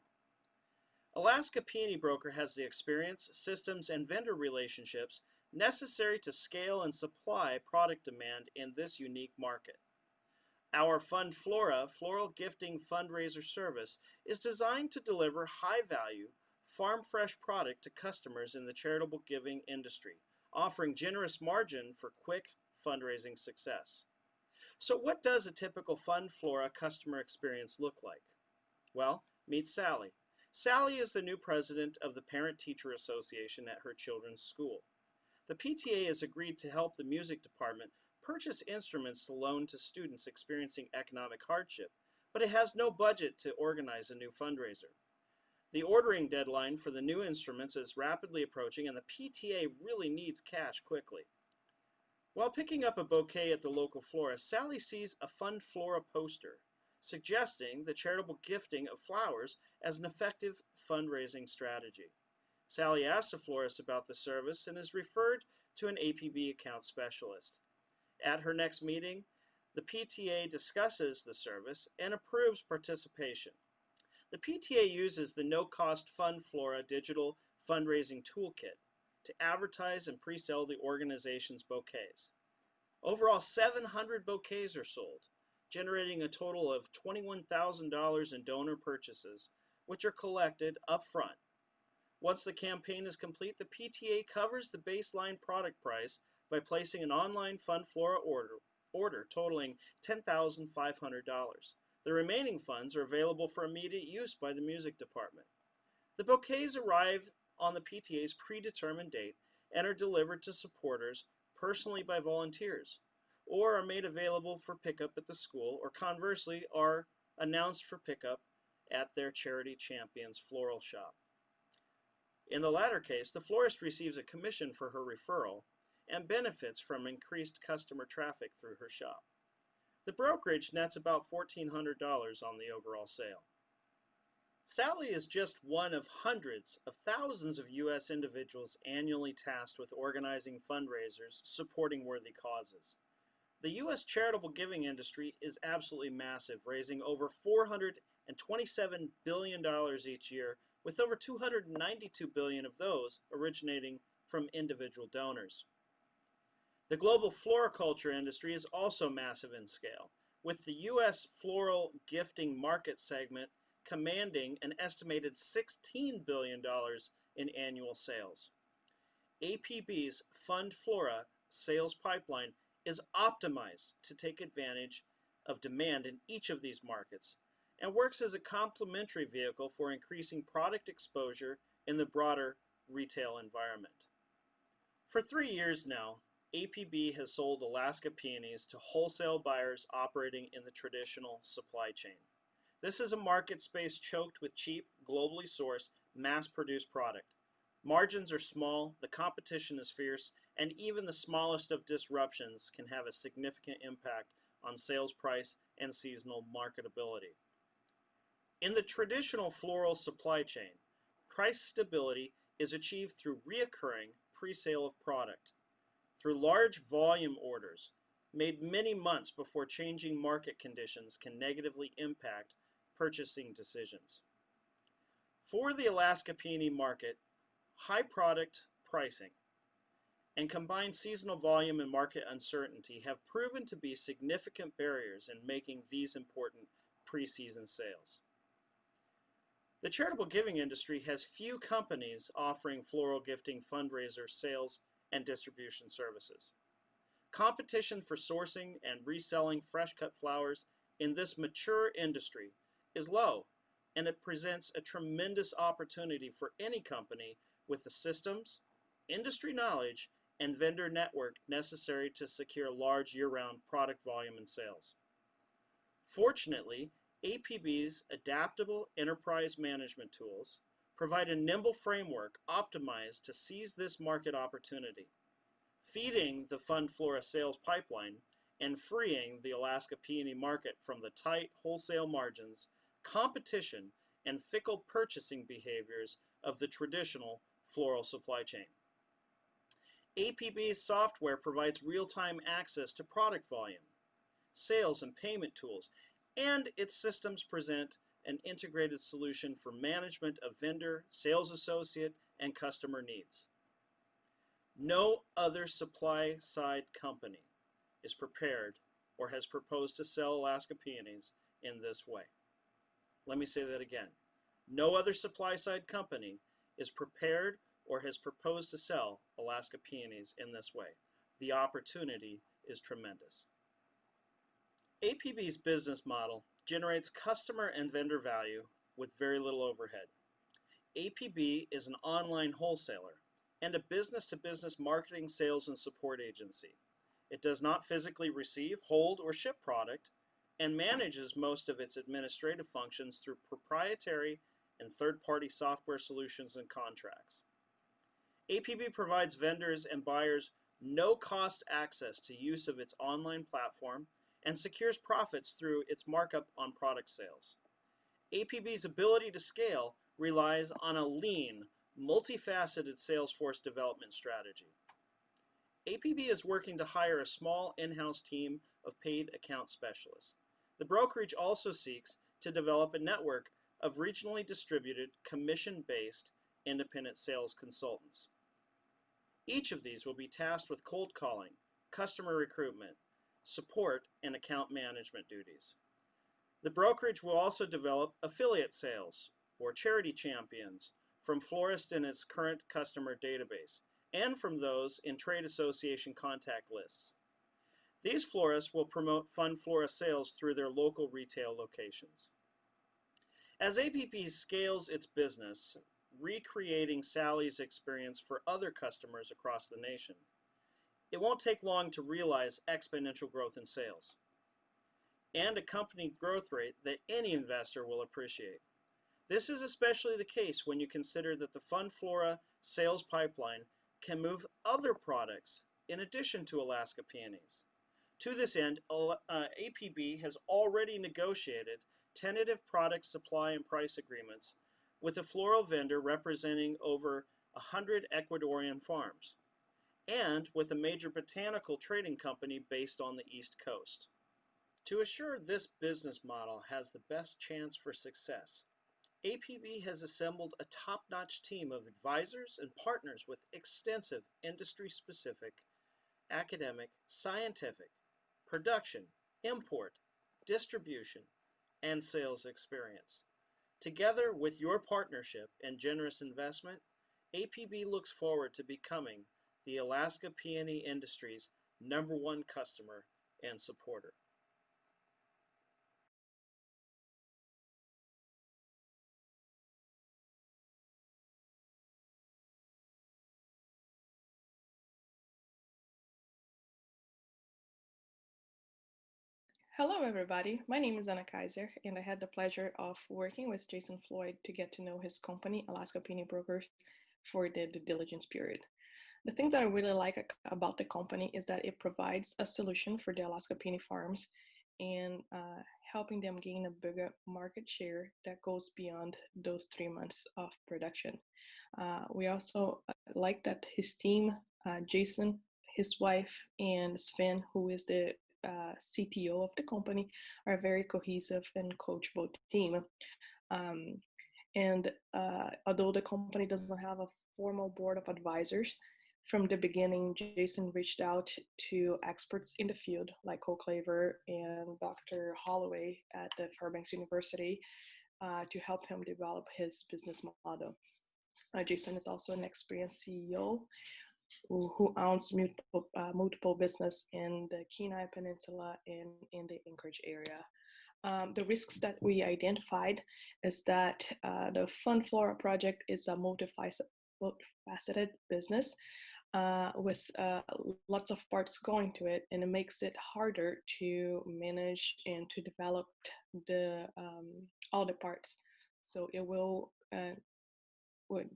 Alaska Peony Broker has the experience, systems, and vendor relationships necessary to scale and supply product demand in this unique market. Our Fund Flora floral gifting fundraiser service is designed to deliver high-value, farm-fresh product to customers in the charitable giving industry, offering generous margin for quick fundraising success. So what does a typical Fund Flora customer experience look like? Well, meet Sally. Sally is the new president of the Parent-Teacher Association at her children's school. The PTA has agreed to help the music department purchase instruments to loan to students experiencing economic hardship, but it has no budget to organize a new fundraiser. The ordering deadline for the new instruments is rapidly approaching, and the PTA really needs cash quickly. While picking up a bouquet at the local florist, Sally sees a Fund Flora poster suggesting the charitable gifting of flowers as an effective fundraising strategy. Sally asks the florist about the service and is referred to an APB account specialist. At her next meeting, the PTA discusses the service and approves participation. The PTA uses the no-cost Fund Flora digital fundraising toolkit. to advertise and pre-sell the organization's bouquets. Overall, 700 bouquets are sold, generating a total of $21,000 in donor purchases, which are collected up front. Once the campaign is complete, the PTA covers the baseline product price by placing an online Fund Flora order totaling $10,500. The remaining funds are available for immediate use by the music department. The bouquets arrive on the PTA's predetermined date and are delivered to supporters personally by volunteers, or are made available for pickup at the school, or conversely are announced for pickup at their Charity Champions floral shop. In the latter case, the florist receives a commission for her referral and benefits from increased customer traffic through her shop. The brokerage nets about $1,400 on the overall sale. Sally is just one of hundreds of thousands of U.S. individuals annually tasked with organizing fundraisers supporting worthy causes. The U.S. charitable giving industry is absolutely massive, raising over $427 billion each year, with over $292 billion of those originating from individual donors. The global floriculture industry is also massive in scale, with the U.S. floral gifting market segment commanding an estimated $16 billion in annual sales. APB's Fund Flora sales pipeline is optimized to take advantage of demand in each of these markets and works as a complementary vehicle for increasing product exposure in the broader retail environment. For 3 years now, APB has sold Alaska peonies to wholesale buyers operating in the traditional supply chain. This is a market space choked with cheap, globally sourced, mass-produced product. Margins are small, the competition is fierce, and even the smallest of disruptions can have a significant impact on sales price and seasonal marketability. In the traditional floral supply chain, price stability is achieved through reoccurring pre-sale of product, through large volume orders made many months before changing market conditions can negatively impact purchasing decisions. For the Alaska peony market, high product pricing and combined seasonal volume and market uncertainty have proven to be significant barriers in making these important pre-season sales. The charitable giving industry has few companies offering floral gifting fundraiser sales and distribution services. Competition for sourcing and reselling fresh cut flowers in this mature industry is low, and it presents a tremendous opportunity for any company with the systems, industry knowledge, and vendor network necessary to secure large year-round product volume and sales. Fortunately, APB's adaptable enterprise management tools provide a nimble framework optimized to seize this market opportunity, feeding the Fund Flora sales pipeline and freeing the Alaska peony market from the tight wholesale margins, competition, and fickle purchasing behaviors of the traditional floral supply chain. APB's software provides real-time access to product volume, sales and payment tools, and its systems present an integrated solution for management of vendor, sales associate, and customer needs. No other supply-side company is prepared or has proposed to sell Alaska peonies in this way. Let me say that again. No other supply-side company is prepared or has proposed to sell Alaska peonies in this way. The opportunity is tremendous. APB's business model generates customer and vendor value with very little overhead. APB is an online wholesaler and a business-to-business marketing, sales, and support agency. It does not physically receive, hold, or ship product, and manages most of its administrative functions through proprietary and third-party software solutions and contracts. APB provides vendors and buyers no-cost access to use of its online platform and secures profits through its markup on product sales. APB's ability to scale relies on a lean, multifaceted sales force development strategy. APB is working to hire a small in-house team of paid account specialists. The brokerage also seeks to develop a network of regionally distributed, commission-based independent sales consultants. Each of these will be tasked with cold calling, customer recruitment, support, and account management duties. The brokerage will also develop affiliate sales or charity champions from florists in its current customer database and from those in trade association contact lists. These florists will promote Fun Flora sales through their local retail locations. As APP scales its business, recreating Sally's experience for other customers across the nation, it won't take long to realize exponential growth in sales and a company growth rate that any investor will appreciate. This is especially the case when you consider that the Fun Flora sales pipeline can move other products in addition to Alaska peonies. To this end, APB has already negotiated tentative product supply and price agreements with a floral vendor representing over 100 Ecuadorian farms, and with a major botanical trading company based on the East Coast. To assure this business model has the best chance for success, APB has assembled a top-notch team of advisors and partners with extensive industry-specific, academic, scientific, production, import, distribution, and sales experience. Together with your partnership and generous investment, APB looks forward to becoming the Alaska peony industry's #1 customer and supporter. Hello, everybody. My name is Anna Kaiser, and I had the pleasure of working with Jason Floyd to get to know his company, Alaska Peony Brokers, for the due diligence period. The thing that I really like about the company is that it provides a solution for the Alaska peony farms and helping them gain a bigger market share that goes beyond those 3 months of production. We also like that his team, Jason, his wife, and Sven, who is the CTO of the company, are a very cohesive and coachable team. And although the company doesn't have a formal board of advisors, from the beginning, Jason reached out to experts in the field like Cole Claver and Dr. Holloway at the Fairbanks University to help him develop his business model. Jason is also an experienced CEO who owns multiple business in the Kenai Peninsula and in the Anchorage area. The risks that we identified is that the Fun Flora project is a multifaceted business with lots of parts going to it, and it makes it harder to manage and to develop the all the parts. So it will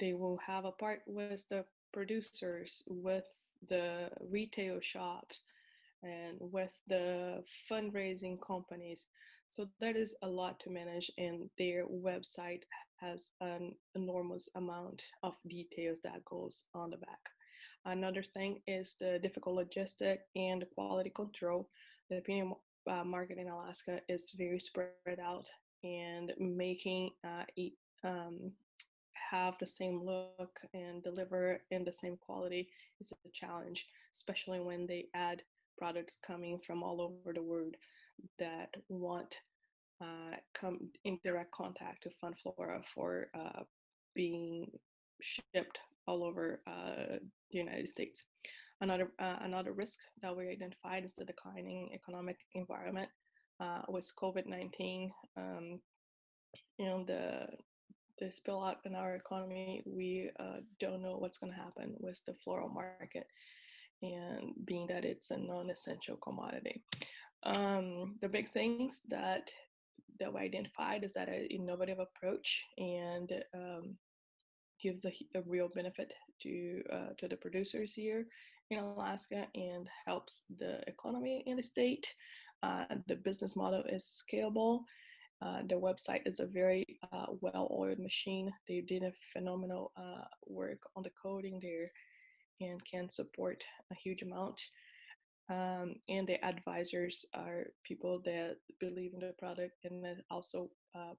they will have a part with the producers, with the retail shops, and with the fundraising companies. So that is a lot to manage, and their website has an enormous amount of details that goes on the back. Another thing is the difficult logistic and quality control. The peony market in Alaska is very spread out, and making it have the same look and deliver in the same quality is a challenge, especially when they add products coming from all over the world that want come in direct contact to Fun Flora for being shipped all over the United States. Another risk that we identified is the declining economic environment with COVID-19 and the spill out in our economy. We don't know what's going to happen with the floral market, and being that it's a non-essential commodity. The big things that we identified is that an innovative approach and gives a real benefit to the producers here in Alaska and helps the economy in the state. The business model is scalable. The website is a very well-oiled machine. They did a phenomenal work on the coding there and can support a huge amount. And the advisors are people that believe in the product and then also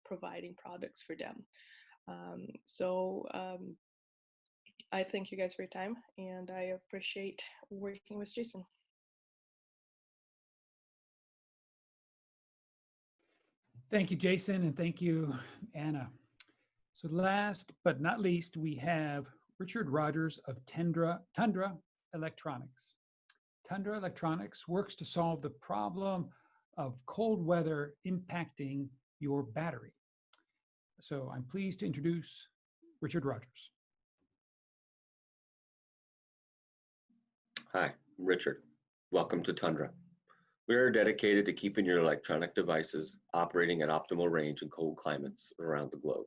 providing products for them. I thank you guys for your time, and I appreciate working with Jason. Thank you, Jason, and thank you, Anna. So last but not least, we have Richard Rogers of Tundra Electronics. Tundra Electronics works to solve the problem of cold weather impacting your battery. So I'm pleased to introduce Richard Rogers. Hi, I'm Richard. Welcome to Tundra. We are dedicated to keeping your electronic devices operating at optimal range in cold climates around the globe.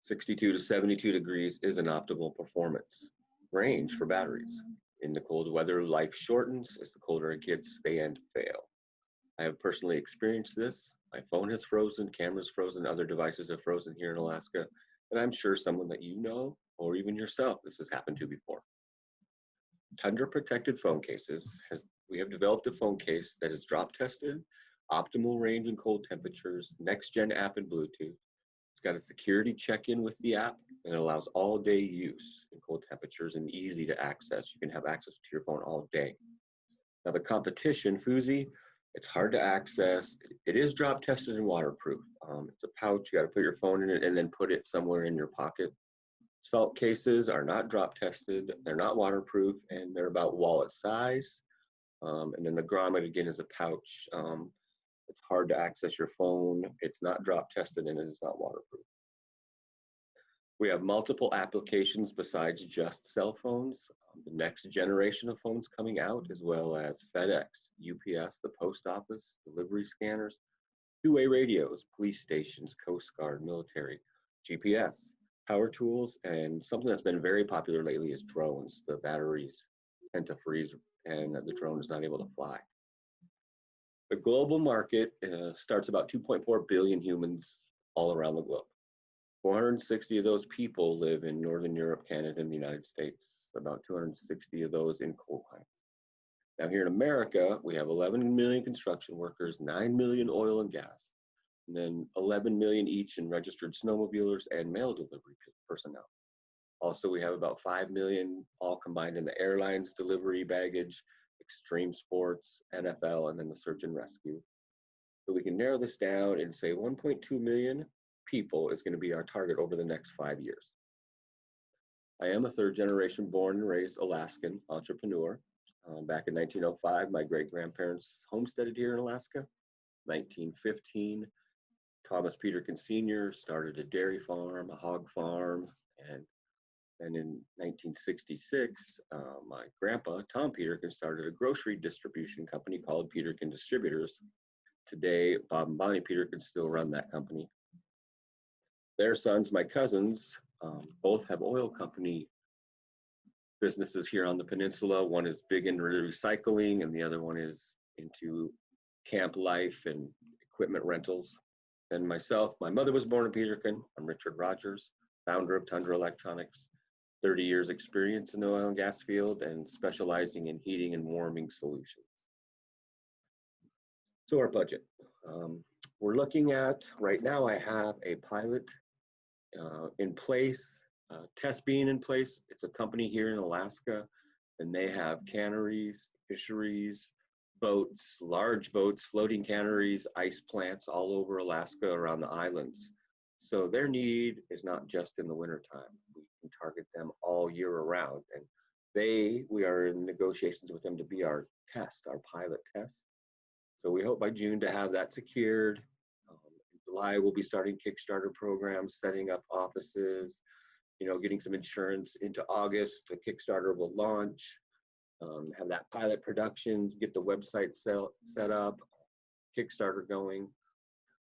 62 to 72 degrees is an optimal performance range for batteries. In the cold weather, life shortens as the colder it gets, they end to fail. I have personally experienced this. My phone has frozen, cameras frozen, other devices have frozen here in Alaska, and I'm sure someone that you know, or even yourself, this has happened to before. Tundra protected phone cases we have developed a phone case that is drop tested, optimal range in cold temperatures, next gen app and Bluetooth. It's got a security check-in with the app, and it allows all day use in cold temperatures and easy to access. You can have access to your phone all day. Now the competition, Fuzi, it's hard to access. It is drop tested and waterproof. It's a pouch, you gotta put your phone in it and then put it somewhere in your pocket. Salt cases are not drop tested, they're not waterproof, and they're about wallet size. And then the grommet, again, is a pouch. It's hard to access your phone. It's not drop tested and it is not waterproof. We have multiple applications besides just cell phones. The next generation of phones coming out, as well as FedEx, UPS, the post office, delivery scanners, two-way radios, police stations, Coast Guard, military, GPS, power tools, and something that's been very popular lately is drones. The batteries tend to freeze and the drone is not able to fly. The global market starts about 2.4 billion humans all around the globe. 460 of those people live in Northern Europe, Canada, and the United States. About 260 of those in cold climates. Now here in America, we have 11 million construction workers, 9 million oil and gas, and then 11 million each in registered snowmobilers and mail delivery personnel. Also, we have about 5 million all combined in the airlines, delivery, baggage, extreme sports, NFL, and then the search and rescue. So we can narrow this down and say 1.2 million people is going to be our target over the next 5 years. I am a third generation born and raised Alaskan entrepreneur. Back in 1905, my great-grandparents homesteaded here in Alaska. 1915, Thomas Peterkin Sr. started a dairy farm, a hog farm, and then in 1966, my grandpa, Tom Peterkin, started a grocery distribution company called Peterkin Distributors. Today, Bob and Bonnie Peterkin still run that company. Their sons, my cousins, both have oil company businesses here on the peninsula. One is big in recycling, and the other one is into camp life and equipment rentals. And myself, my mother was born in Peterkin. I'm Richard Rogers, founder of Tundra Electronics. 30 years experience in the oil and gas field and specializing in heating and warming solutions. So our budget. We're looking at, right now I have a pilot in place, test being in place. It's a company here in Alaska, and they have canneries, fisheries, boats, large boats, floating canneries, ice plants all over Alaska around the islands. So their need is not just in the wintertime. We can target them all year around. And we are in negotiations with them to be our test, our pilot test. So we hope by June to have that secured. In July, we'll be starting Kickstarter programs, setting up offices, getting some insurance. Into August, the Kickstarter will launch, have that pilot production, get the website set up, Kickstarter going.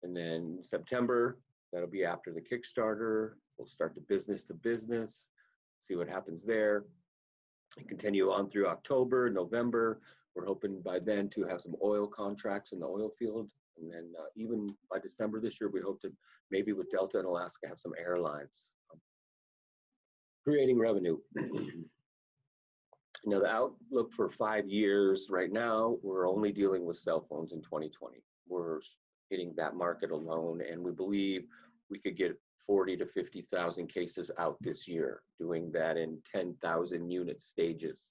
And then September, that'll be after the Kickstarter. We'll start the business to business, see what happens there, and continue on through October, November. We're hoping by then to have some oil contracts in the oil field. And then even by December this year, we hope to maybe with Delta and Alaska have some airlines. Creating revenue. Now the outlook for 5 years, right now, we're only dealing with cell phones in 2020. We're hitting that market alone, and we believe we could get 40 to 50,000 cases out this year, doing that in 10,000 unit stages.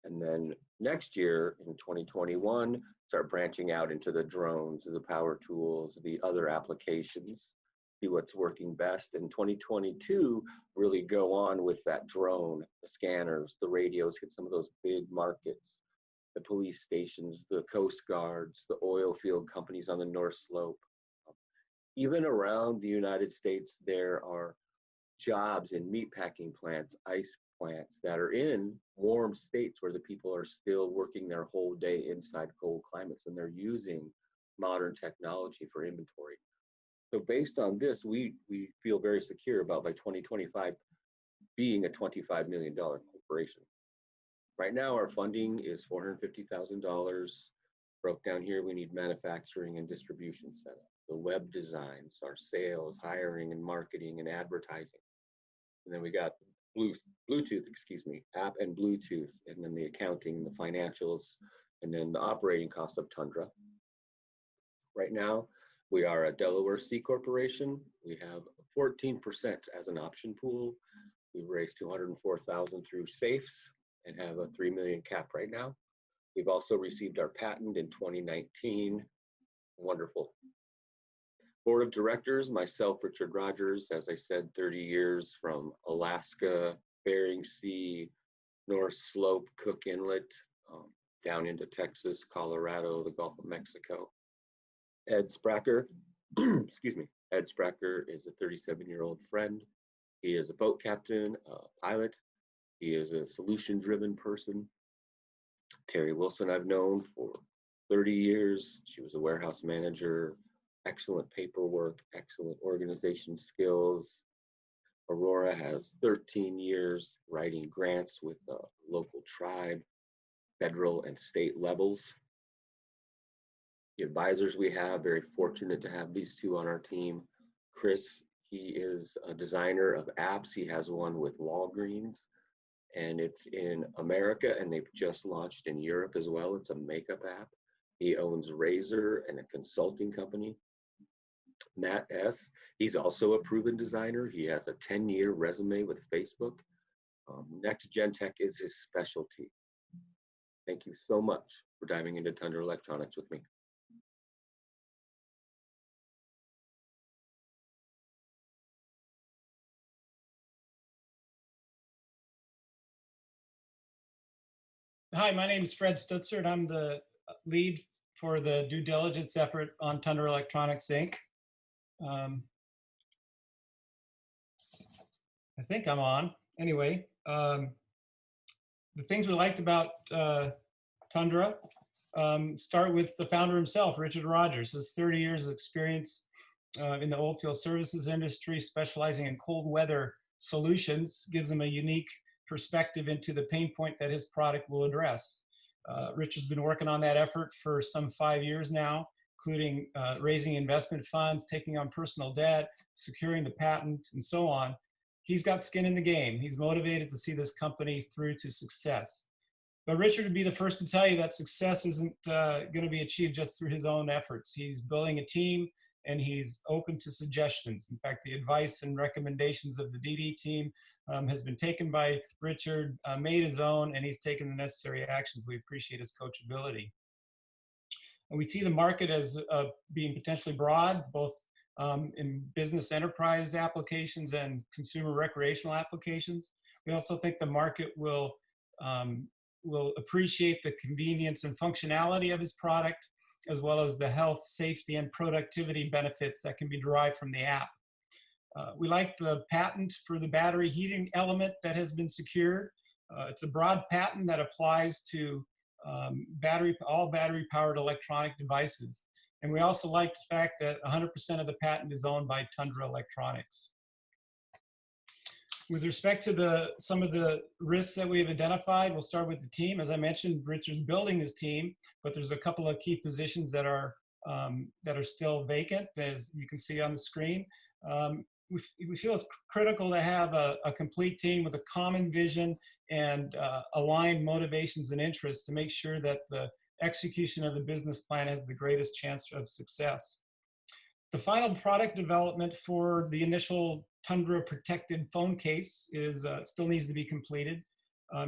And then next year in 2021, start branching out into the drones, the power tools, the other applications, see what's working best. In 2022, really go on with that drone, the scanners, the radios, hit some of those big markets, the police stations, the coast guards, the oil field companies on the North Slope. Even around the United States, there are jobs in meatpacking plants, ice plants that are in warm states where the people are still working their whole day inside cold climates, and they're using modern technology for inventory. So based on this, we feel very secure about by 2025 being a $25 million corporation. Right now, our funding is $450,000. Broke down here, we need manufacturing and distribution setup, the web designs, our sales, hiring and marketing and advertising. And then we got Bluetooth, app and Bluetooth, and then the accounting, the financials, and then the operating cost of Tundra. Right now, we are a Delaware C corporation. We have 14% as an option pool. We've raised $204,000 through safes and have a $3 million cap right now. We've also received our patent in 2019. Wonderful. Board of directors, myself, Richard Rogers, as I said, 30 years from Alaska, Bering Sea, North Slope, Cook Inlet, down into Texas, Colorado, the Gulf of Mexico. Ed Spracker, excuse me, Ed Spracker is a 37-year-old friend. He is a boat captain, a pilot. He is a solution-driven person. Terry Wilson I've known for 30 years. She was a warehouse manager, excellent paperwork, excellent organization skills. Aurora has 13 years writing grants with the local tribe, federal and state levels. The advisors we have, very fortunate to have these two on our team. Chris, he is a designer of apps. He has one with Walgreens, and it's in America, and they've just launched in Europe as well. It's a makeup app. He owns Razor and a consulting company. Matt S., he's also a proven designer. He has a 10-year resume with Facebook. Next Gen Tech is his specialty. Thank you so much for diving into Tundra Electronics with me. Hi, my name is Fred Stutzer, and I'm the lead for the due diligence effort on Tundra Electronics, Inc. I think I'm on. Anyway, the things we liked about Tundra start with the founder himself, Richard Rogers. His 30 years of experience in the oilfield services industry, specializing in cold weather solutions, gives him a unique perspective into the pain point that his product will address. Richard's been working on that effort for some 5 years now, including raising investment funds, taking on personal debt, securing the patent, and so on. He's got skin in the game. He's motivated to see this company through to success. But Richard would be the first to tell you that success isn't going to be achieved just through his own efforts. He's building a team, and he's open to suggestions. In fact, the advice and recommendations of the DD team has been taken by Richard, made his own, and he's taken the necessary actions. We appreciate his coachability. And we see the market as being potentially broad, both in business enterprise applications and consumer recreational applications. We also think the market will appreciate the convenience and functionality of his product, as well as the health, safety, and productivity benefits that can be derived from the app. We like the patent for the battery heating element that has been secured. It's a broad patent that applies to all battery-powered electronic devices. And we also like the fact that 100% of the patent is owned by Tundra Electronics. With respect to some of the risks that we have identified, we'll start with the team. As I mentioned, Richard's building his team, but there's a couple of key positions that are still vacant, as you can see on the screen. We feel it's critical to have a complete team with a common vision and aligned motivations and interests to make sure that the execution of the business plan has the greatest chance of success. The final product development for the initial Tundra protected phone case is still needs to be completed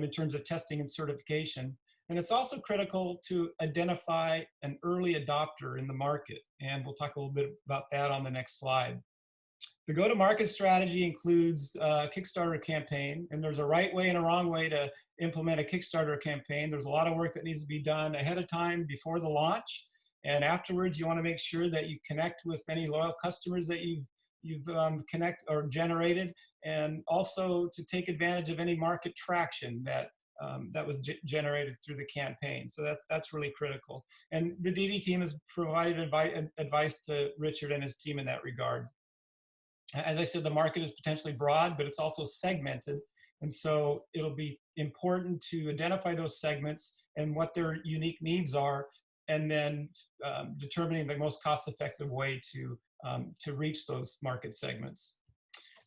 in terms of testing and certification. And it's also critical to identify an early adopter in the market. And we'll talk a little bit about that on the next slide. The go-to-market strategy includes a Kickstarter campaign, and there's a right way and a wrong way to implement a Kickstarter campaign. There's a lot of work that needs to be done ahead of time before the launch. And afterwards, you want to make sure that you connect with any loyal customers that you've connect or generated, and also to take advantage of any market traction that was generated through the campaign. So that's really critical. And the DD team has provided advice to Richard and his team in that regard. As I said, the market is potentially broad, but it's also segmented. And so it'll be important to identify those segments and what their unique needs are, and then determining the most cost-effective way to reach those market segments.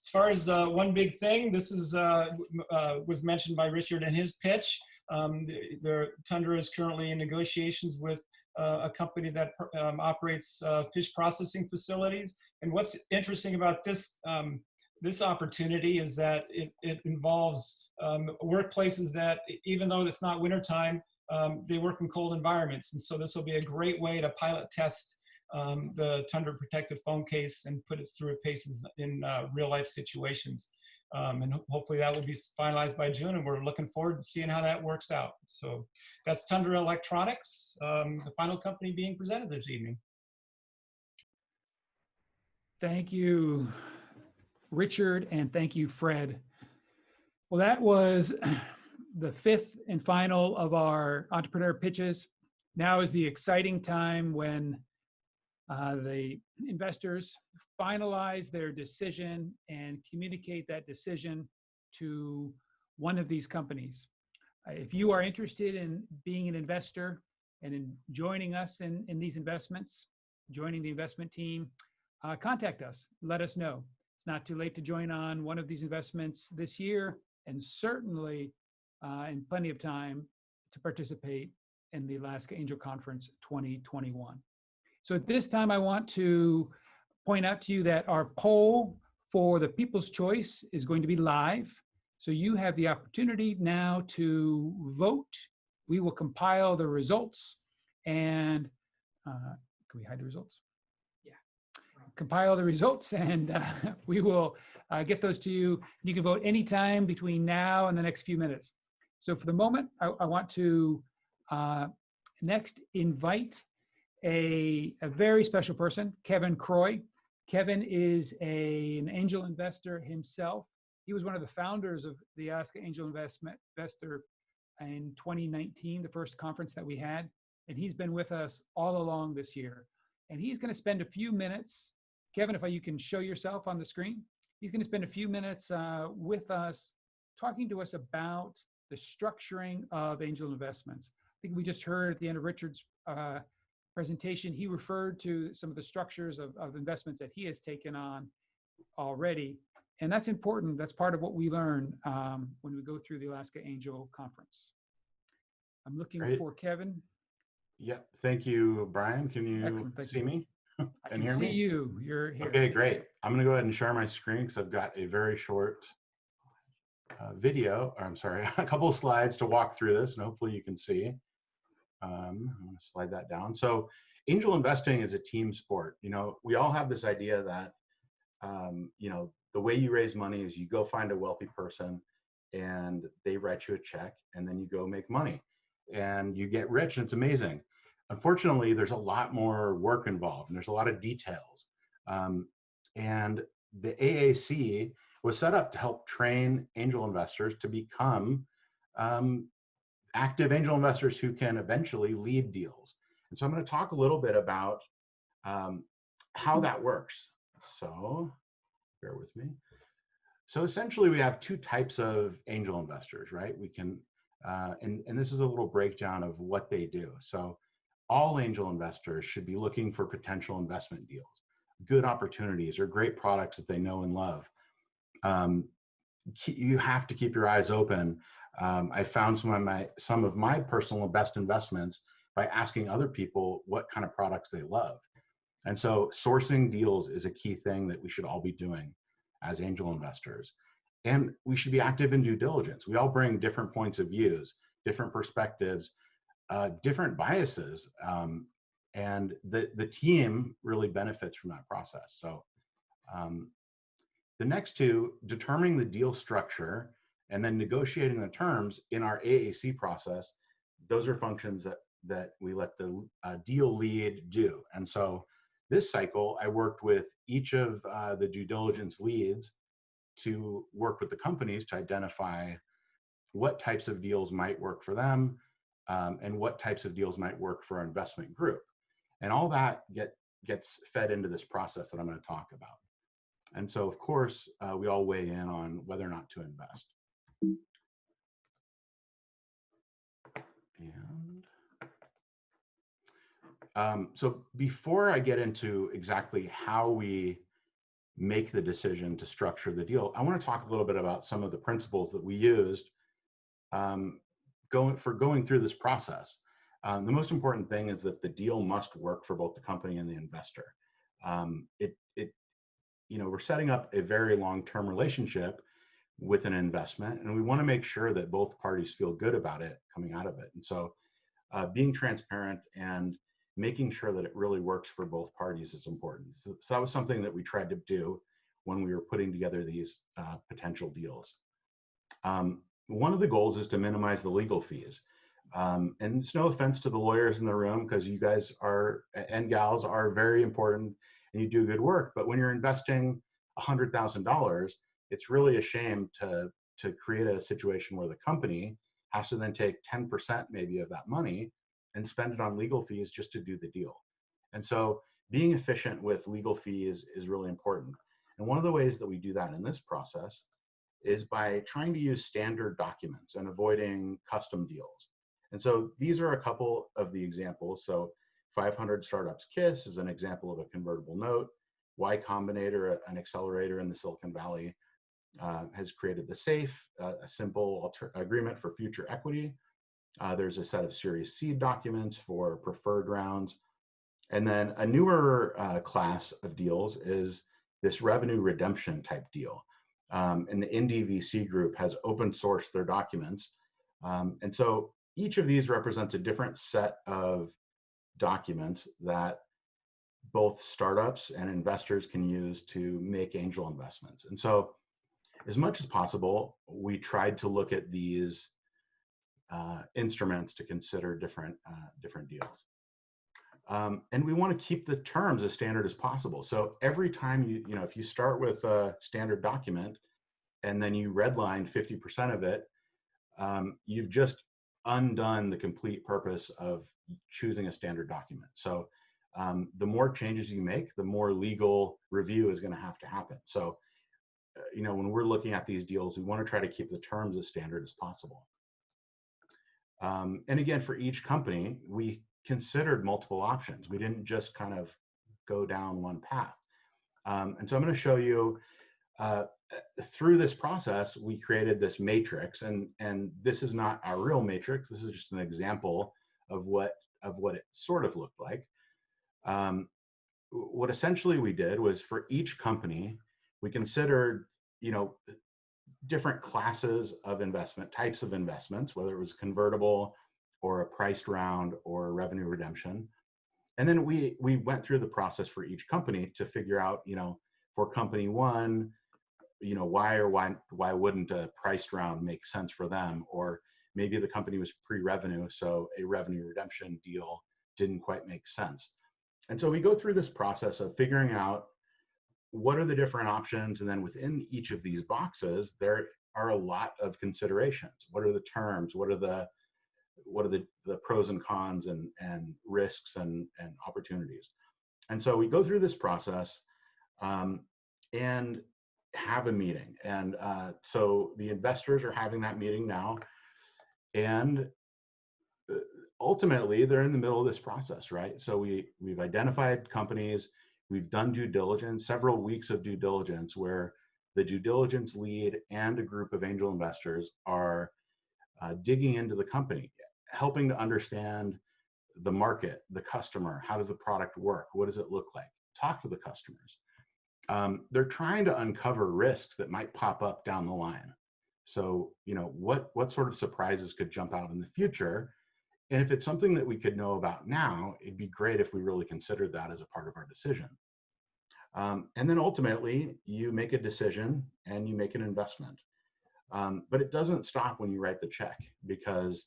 As far as one big thing, this is was mentioned by Richard in his pitch. Tundra is currently in negotiations with a company that operates fish processing facilities. And what's interesting about this this opportunity is that it involves workplaces that, even though it's not wintertime, they work in cold environments. And so this will be a great way to pilot test the Tundra protective phone case and put it through paces in real life situations. And hopefully that will be finalized by June, and we're looking forward to seeing how that works out. So that's Tundra Electronics, the final company being presented this evening. Thank you, Richard, and thank you, Fred. Well, that was the fifth and final of our entrepreneur pitches. Now is the exciting time when the investors finalize their decision and communicate that decision to one of these companies. If you are interested in being an investor and in joining us in these investments, joining the investment team, contact us, let us know. It's not too late to join on one of these investments this year, and certainly in plenty of time to participate in the Alaska Angel Conference 2021. So at this time, I want to point out to you that our poll for the People's Choice is going to be live. So you have the opportunity now to vote. We will compile the results, and can we hide the results? Yeah. Compile the results, and we will get those to you. You can vote anytime between now and the next few minutes. So for the moment, I want to next invite a very special person, Kevin Croy. Kevin is an angel investor himself. He was one of the founders of the Alaska Angel Investor in 2019, the first conference that we had. And he's been with us all along this year. And he's going to spend a few minutes, Kevin, if you can show yourself on the screen. He's going to spend a few minutes with us, talking to us about the structuring of angel investments. I think we just heard at the end of Richard's presentation, he referred to some of the structures of investments that he has taken on already. And that's important. That's part of what we learn when we go through the Alaska Angel Conference. I'm looking for Kevin. Yep. Thank you, Brian. Can you see me? I can see you. You're here. Okay, great. I'm going to go ahead and share my screen because I've got a very short video, or I'm sorry, a couple of slides to walk through this, and hopefully you can see. I'm going to slide that down. So angel investing is a team sport. You know, we all have this idea that, you know, the way you raise money is you go find a wealthy person and they write you a check, and then you go make money and you get rich, and it's amazing. Unfortunately, there's a lot more work involved, and there's a lot of details. And the AAC was set up to help train angel investors to become active angel investors who can eventually lead deals. And so I'm going to talk a little bit about how that works. So bear with me. So essentially we have two types of angel investors, right? We can, and this is a little breakdown of what they do. So all angel investors should be looking for potential investment deals, good opportunities, or great products that they know and love. You have to keep your eyes open. I found some of my personal best investments by asking other people what kind of products they love. And so sourcing deals is a key thing that we should all be doing as angel investors. And we should be active in due diligence. We all bring different points of views, different perspectives, different biases, and the team really benefits from that process. So the next two, determining the deal structure and then negotiating the terms in our AAC process, those are functions that we let the deal lead do. And so this cycle, I worked with each of the due diligence leads to work with the companies to identify what types of deals might work for them, and what types of deals might work for our investment group. And all that gets fed into this process that I'm going to talk about. And so, of course, we all weigh in on whether or not to invest. And so before I get into exactly how we make the decision to structure the deal, I want to talk a little bit about some of the principles that we used going through this process. The most important thing is that the deal must work for both the company and the investor. We're setting up a very long-term relationship with an investment, and we want to make sure that both parties feel good about it coming out of it. And so being transparent and making sure that it really works for both parties is important. So that was something that we tried to do when we were putting together these potential deals. One of the goals is to minimize the legal fees. And it's no offense to the lawyers in the room, because you guys are, and gals are, very important and you do good work. But when you're investing $100,000, it's really a shame to create a situation where the company has to then take 10% maybe of that money and spend it on legal fees just to do the deal. And so being efficient with legal fees is really important. And one of the ways that we do that in this process is by trying to use standard documents and avoiding custom deals. And so these are a couple of the examples. So 500 Startups KISS is an example of a convertible note. Y Combinator, an accelerator in the Silicon Valley, has created the SAFE, a simple agreement for future equity. There's a set of Series C documents for preferred rounds. And then a newer class of deals is this revenue redemption type deal. And the NDVC group has open sourced their documents. And so each of these represents a different set of documents that both startups and investors can use to make angel investments. And so as much as possible, we tried to look at these instruments to consider different deals. And we want to keep the terms as standard as possible. So every time if you start with a standard document and then you redline 50% of it, you've just undone the complete purpose of choosing a standard document. So the more changes you make, the more legal review is going to have to happen. So when we're looking at these deals, we want to try to keep the terms as standard as possible. And again, for each company, we considered multiple options. We didn't just kind of go down one path. And so I'm going to show you through this process, we created this matrix, and this is not our real matrix. This is just an example of what it sort of looked like. What essentially we did was, for each company, we considered different classes of investment, types of investments, whether it was convertible or a priced round or revenue redemption. And then we went through the process for each company to figure out, for company one, why wouldn't a priced round make sense for them? Or maybe the company was pre-revenue, so a revenue redemption deal didn't quite make sense. And so we go through this process of figuring out what are the different options, and then within each of these boxes, there are a lot of considerations. What are the terms? What are the pros and cons and risks and opportunities? And so we go through this process and have a meeting. And so the investors are having that meeting now, and ultimately they're in the middle of this process, right? So we've identified companies. We've done due diligence, several weeks of due diligence, where the due diligence lead and a group of angel investors are digging into the company, helping to understand the market, the customer. How does the product work? What does it look like? Talk to the customers. They're trying to uncover risks that might pop up down the line. So, you know, what sort of surprises could jump out in the future? And if it's something that we could know about now, it'd be great if we really considered that as a part of our decision. And then ultimately, you make a decision and you make an investment. But it doesn't stop when you write the check, because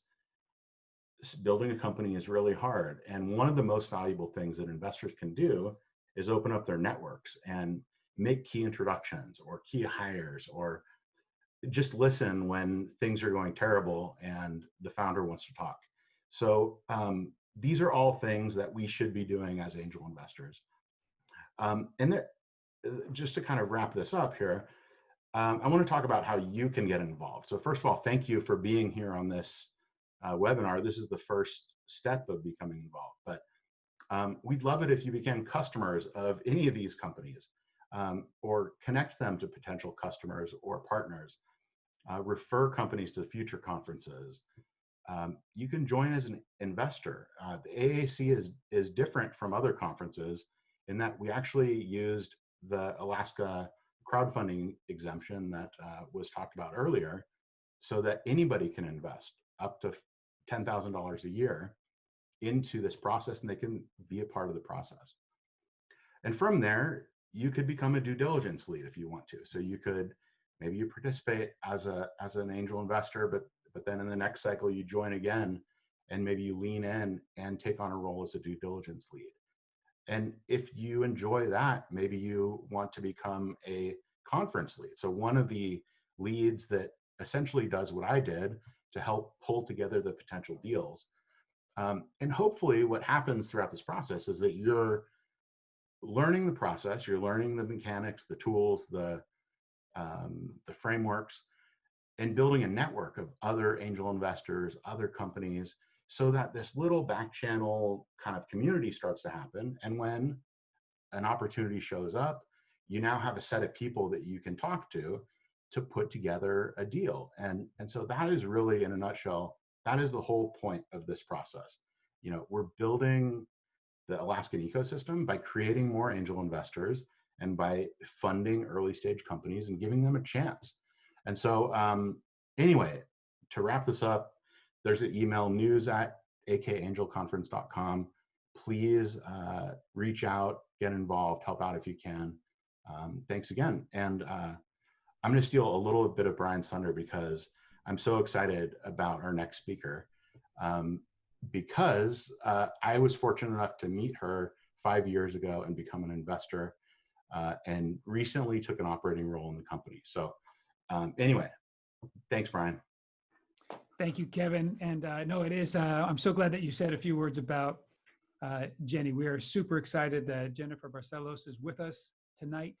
building a company is really hard. And one of the most valuable things that investors can do is open up their networks and make key introductions or key hires, or just listen when things are going terrible and the founder wants to talk. So these are all things that we should be doing as angel investors. Just to kind of wrap this up here, I want to talk about how you can get involved. So first of all, thank you for being here on this webinar. This is the first step of becoming involved, but we'd love it if you became customers of any of these companies, or connect them to potential customers or partners, refer companies to future conferences. You can join as an investor. The AAC is different from other conferences in that we actually used the Alaska crowdfunding exemption that was talked about earlier, so that anybody can invest up to $10,000 a year into this process, and they can be a part of the process. And from there, you could become a due diligence lead if you want to. So you could, maybe you participate as an angel investor, but then in the next cycle you join again, and maybe you lean in and take on a role as a due diligence lead. And if you enjoy that, maybe you want to become a conference lead. So one of the leads that essentially does what I did to help pull together the potential deals. And hopefully what happens throughout this process is that you're learning the process, you're learning the mechanics, the tools, the frameworks, and building a network of other angel investors, other companies, so that this little back channel kind of community starts to happen. And when an opportunity shows up, you now have a set of people that you can talk to put together a deal. And so that is really, in a nutshell, that is the whole point of this process. You know, we're building the Alaskan ecosystem by creating more angel investors and by funding early stage companies and giving them a chance. And so anyway, to wrap this up, there's an email, news@akangelconference.com. Please reach out, get involved, help out if you can. Thanks again. And I'm going to steal a little bit of Brian's thunder, because I'm so excited about our next speaker, because I was fortunate enough to meet her 5 years ago and become an investor, and recently took an operating role in the company. So anyway, thanks, Brian. Thank you, Kevin. And no, it is, I'm so glad that you said a few words about Jenny. We are super excited that Jennifer Barcelos is with us tonight.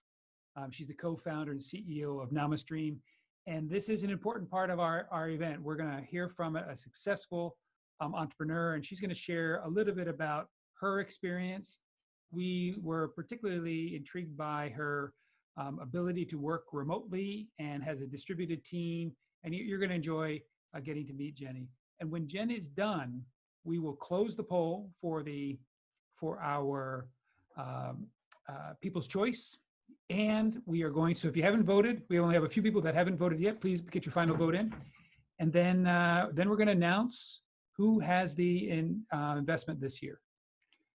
She's the co-founder and CEO of Namastream. And this is an important part of our event. We're going to hear from a successful entrepreneur, and she's going to share a little bit about her experience. We were particularly intrigued by her ability to work remotely and has a distributed team. And you're going to enjoy getting to meet Jenny. And when Jen is done, we will close the poll for our People's Choice. And we are going to, if you haven't voted, we only have a few people that haven't voted yet. Please get your final vote in. And then we're going to announce who has the investment this year.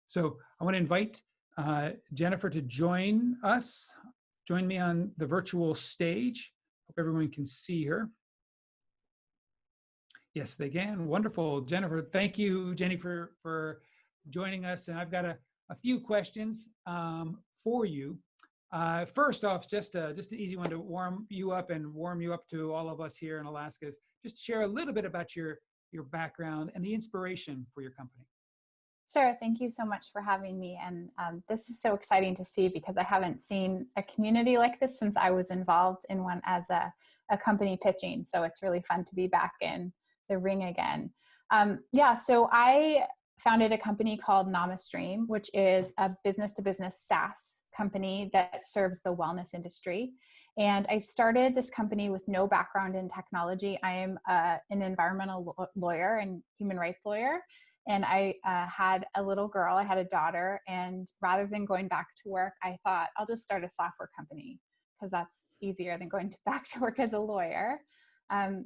So I want to invite Jennifer to join me on the virtual stage. Hope everyone can see her. Yes, they can. Wonderful. Jennifer, thank you, Jenny, for joining us. And I've got a few questions for you. First off, just an easy one to warm you up to all of us here in Alaska, is just share a little bit about your background and the inspiration for your company. Sure. Thank you so much for having me. And this is so exciting to see, because I haven't seen a community like this since I was involved in one as a company pitching. So it's really fun to be back in the ring again. So I founded a company called Namastream, which is a business-to-business SaaS company that serves the wellness industry. And I started this company with no background in technology. I am an environmental lawyer and human rights lawyer. And I had a little girl, I had a daughter, and rather than going back to work, I thought I'll just start a software company because that's easier than going back to work as a lawyer.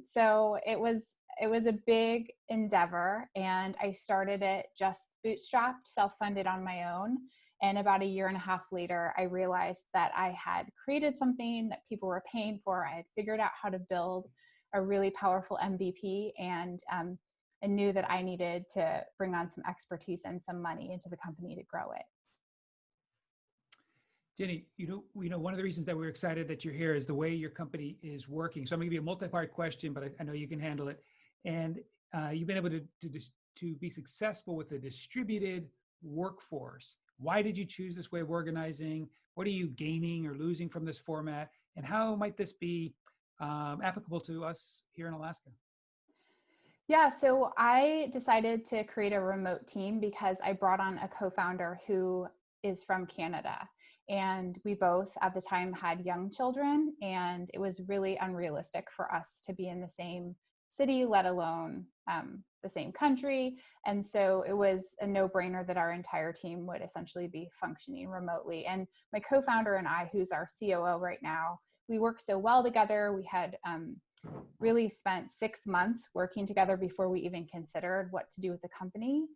So it was a big endeavor, and I started it just bootstrapped, self-funded on my own. And about a year and a half later, I realized that I had created something that people were paying for. I had figured out how to build a really powerful MVP, and I knew that I needed to bring on some expertise and some money into the company to grow it. Jenny, one of the reasons that we're excited that you're here is the way your company is working. So I'm going to give you a multi-part question, but I know you can handle it. And you've been able to be successful with a distributed workforce. Why did you choose this way of organizing? What are you gaining or losing from this format? And how might this be applicable to us here in Alaska? Yeah, so I decided to create a remote team because I brought on a co-founder who is from Canada. And we both at the time had young children, and it was really unrealistic for us to be in the same city, let alone the same country. And so it was a no-brainer that our entire team would essentially be functioning remotely. And my co-founder and I, who's our COO right now, we work so well together. We had really spent 6 months working together before we even considered what to do with the company.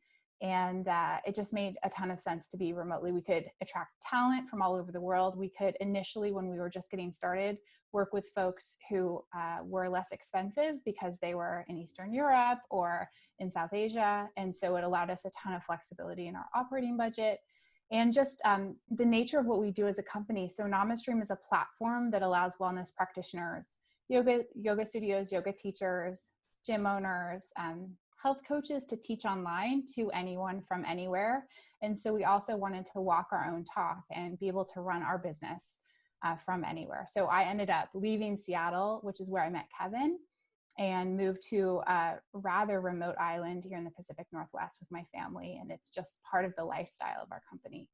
And it just made a ton of sense to be remotely. We could attract talent from all over the world. We could initially, when we were just getting started, work with folks who were less expensive because they were in Eastern Europe or in South Asia. And so it allowed us a ton of flexibility in our operating budget and just the nature of what we do as a company. So Namastream is a platform that allows wellness practitioners, yoga studios, yoga teachers, gym owners, health coaches to teach online to anyone from anywhere. And so we also wanted to walk our own talk and be able to run our business from anywhere. So I ended up leaving Seattle, which is where I met Kevin, and moved to a rather remote island here in the Pacific Northwest with my family. And it's just part of the lifestyle of our company.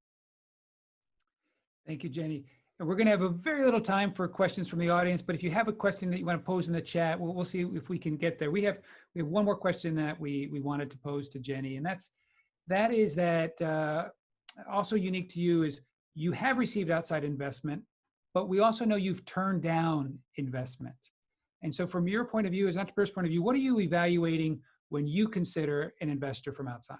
Thank you, Jenny. And we're going to have a very little time for questions from the audience, but if you have a question that you want to pose in the chat, we'll see if we can get there. We have one more question that we wanted to pose to Jenny, and that is also unique to you is you have received outside investment, but we also know you've turned down investment. And so from your point of view, as an entrepreneur's point of view, what are you evaluating when you consider an investor from outside?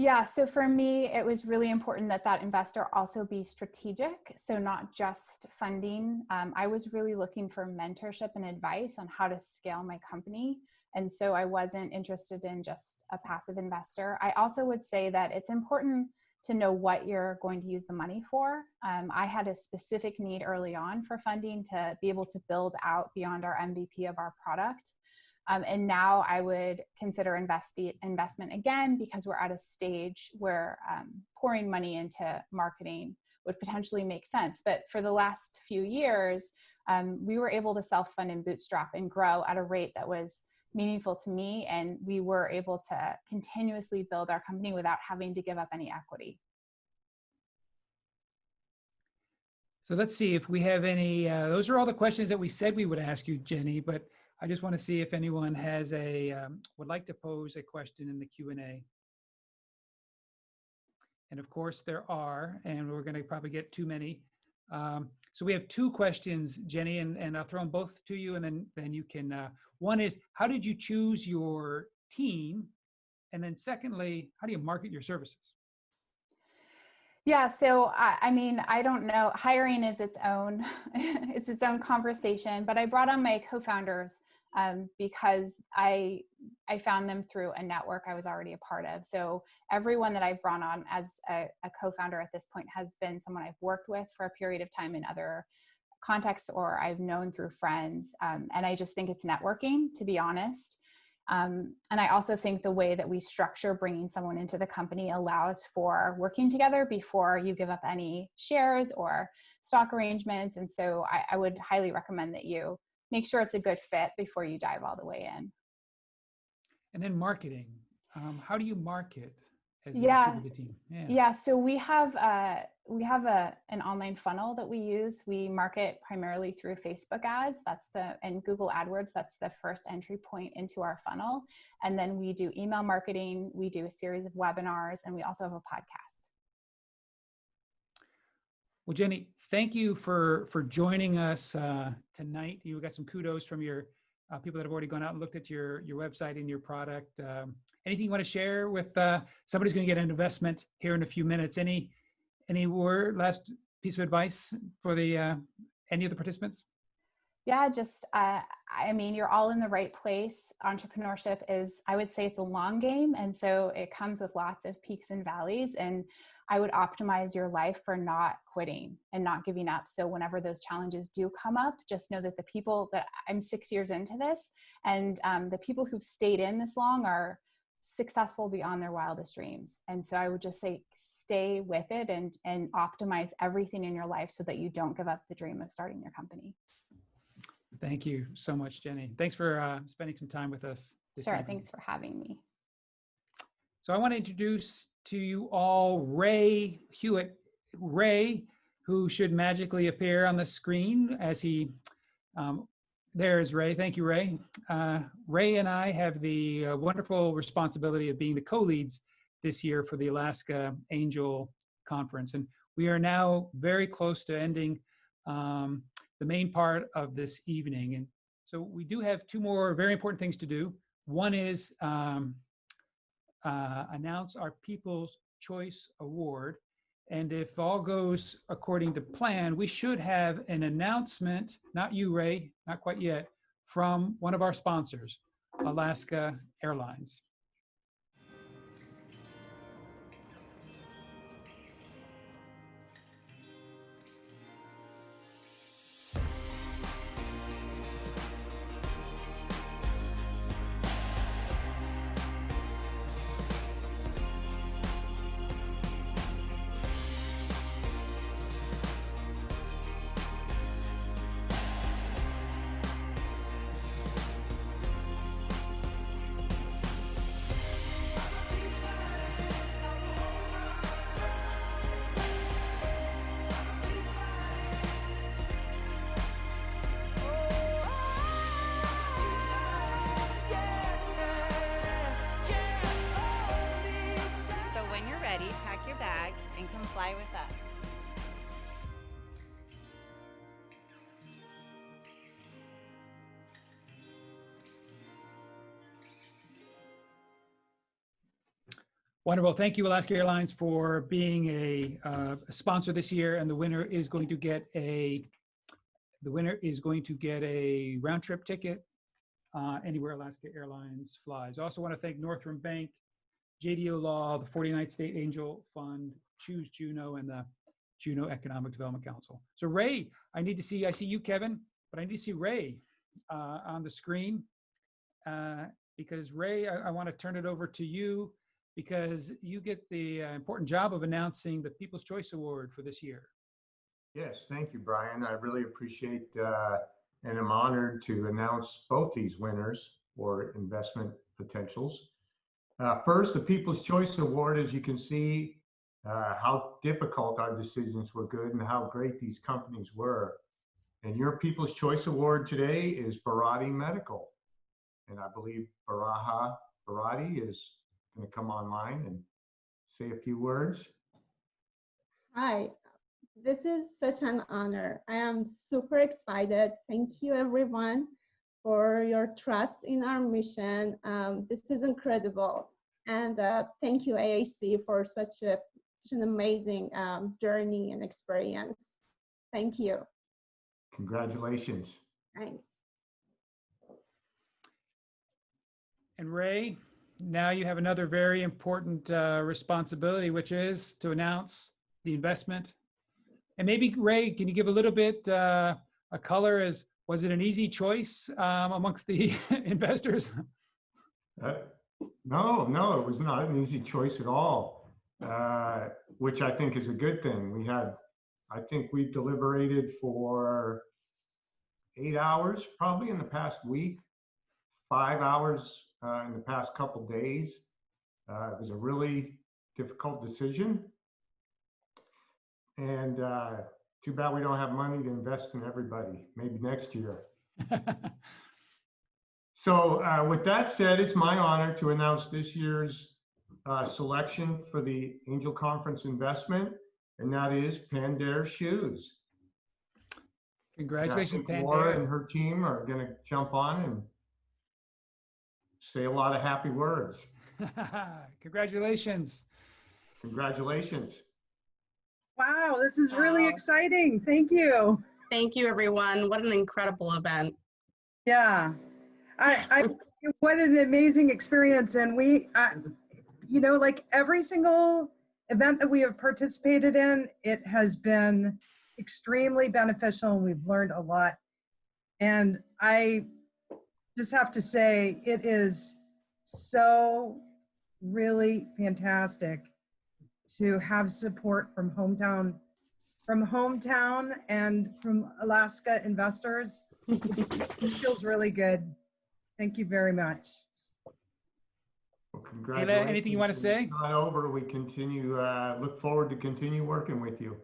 Yeah, so for me, it was really important that that investor also be strategic. So not just funding. I was really looking for mentorship and advice on how to scale my company. And so I wasn't interested in just a passive investor. I also would say that it's important to know what you're going to use the money for. I had a specific need early on for funding to be able to build out beyond our MVP of our product. And now I would consider investment again because we're at a stage where pouring money into marketing would potentially make sense. But for the last few years, we were able to self-fund and bootstrap and grow at a rate that was meaningful to me. And we were able to continuously build our company without having to give up any equity. So let's see if we have any, those are all the questions that we said we would ask you, Jenny, but I just want to see if anyone has would like to pose a question in the Q&A. And of course there are, and we're going to probably get too many. So we have two questions, Jenny, and I'll throw them both to you, and then you can, one is, how did you choose your team? And then secondly, how do you market your services? Yeah, so I mean, I don't know. Hiring is its own, it's its own conversation. But I brought on my co-founders because I found them through a network I was already a part of. So everyone that I've brought on as a co-founder at this point has been someone I've worked with for a period of time in other contexts, or I've known through friends. And I just think it's networking, to be honest. And I also think the way that we structure bringing someone into the company allows for working together before you give up any shares or stock arrangements. And so I would highly recommend that you make sure it's a good fit before you dive all the way in. And then marketing. How do you market as a Yeah. distributed team? Yeah. So we have an online funnel that we use. We market primarily through Facebook ads. And Google AdWords. That's the first entry point into our funnel. And then we do email marketing. We do a series of webinars, and we also have a podcast. Well, Jenny, thank you for joining us tonight. You got some kudos from your people that have already gone out and looked at your website and your product. Anything you want to share with somebody's going to get an investment here in a few minutes? Any last piece of advice for any of the participants? Yeah, just, I mean, you're all in the right place. Entrepreneurship is, I would say, it's a long game. And so it comes with lots of peaks and valleys. And I would optimize your life for not quitting and not giving up. So whenever those challenges do come up, just know that the people that I'm 6 years into this, and the people who've stayed in this long are successful beyond their wildest dreams. And so I would just say, stay with it and optimize everything in your life so that you don't give up the dream of starting your company. Thank you so much, Jenny. Thanks for spending some time with us. Sure. Evening. Thanks for having me. So I want to introduce to you all Ray Hewitt. Ray, who should magically appear on the screen as he, there's Ray. Thank you, Ray. Ray and I have the wonderful responsibility of being the co-leads this year for the Alaska Angel Conference. And we are now very close to ending the main part of this evening. And so we do have two more very important things to do. One is announce our People's Choice Award. And if all goes according to plan, we should have an announcement, not you, Ray, not quite yet, from one of our sponsors, Alaska Airlines. Pack your bags and come fly with us. Wonderful. Thank you, Alaska Airlines, for being a sponsor this year. And the winner is going to get a round trip ticket anywhere Alaska Airlines flies. I also want to thank Northrim Bank, JDO Law, the 49th State Angel Fund, Choose Juneau, and the Juneau Economic Development Council. So Ray, I see you, Kevin, but I need to see Ray on the screen because Ray, I want to turn it over to you because you get the important job of announcing the People's Choice Award for this year. Yes, thank you, Brian. I really appreciate and I'm honored to announce both these winners for investment potentials. First, the People's Choice Award, as you can see, how difficult our decisions were good and how great these companies were. And your People's Choice Award today is Barati Medical. And I believe Barati is going to come online and say a few words. Hi, this is such an honor. I am super excited. Thank you, everyone, for your trust in our mission. This is incredible. And thank you, AAC, for such an amazing journey and experience. Thank you. Congratulations. Thanks. And Ray, now you have another very important responsibility, which is to announce the investment. And maybe, Ray, can you give a little bit a color as, was it an easy choice amongst the investors? No, it was not an easy choice at all, which I think is a good thing. I think we deliberated for 8 hours, probably in the past week, 5 hours in the past couple days. It was a really difficult decision. And too bad we don't have money to invest in everybody, maybe next year. So with that said, it's my honor to announce this year's selection for the Angel Conference investment, and that is Pandere Shoes. Congratulations, Laura and Pandere. her team are going to jump on and say a lot of happy words. Congratulations. Congratulations. Wow, this is really exciting. Thank you. Thank you, everyone. What an incredible event. Yeah, what an amazing experience. And we, you know, like every single event that we have participated in, it has been extremely beneficial and we've learned a lot. And I just have to say, it is so really fantastic to have support from hometown and from Alaska investors. It feels really good. Thank you very much. Well, congratulations. Anything you want to say? It's not over. We continue, look forward to continue working with you.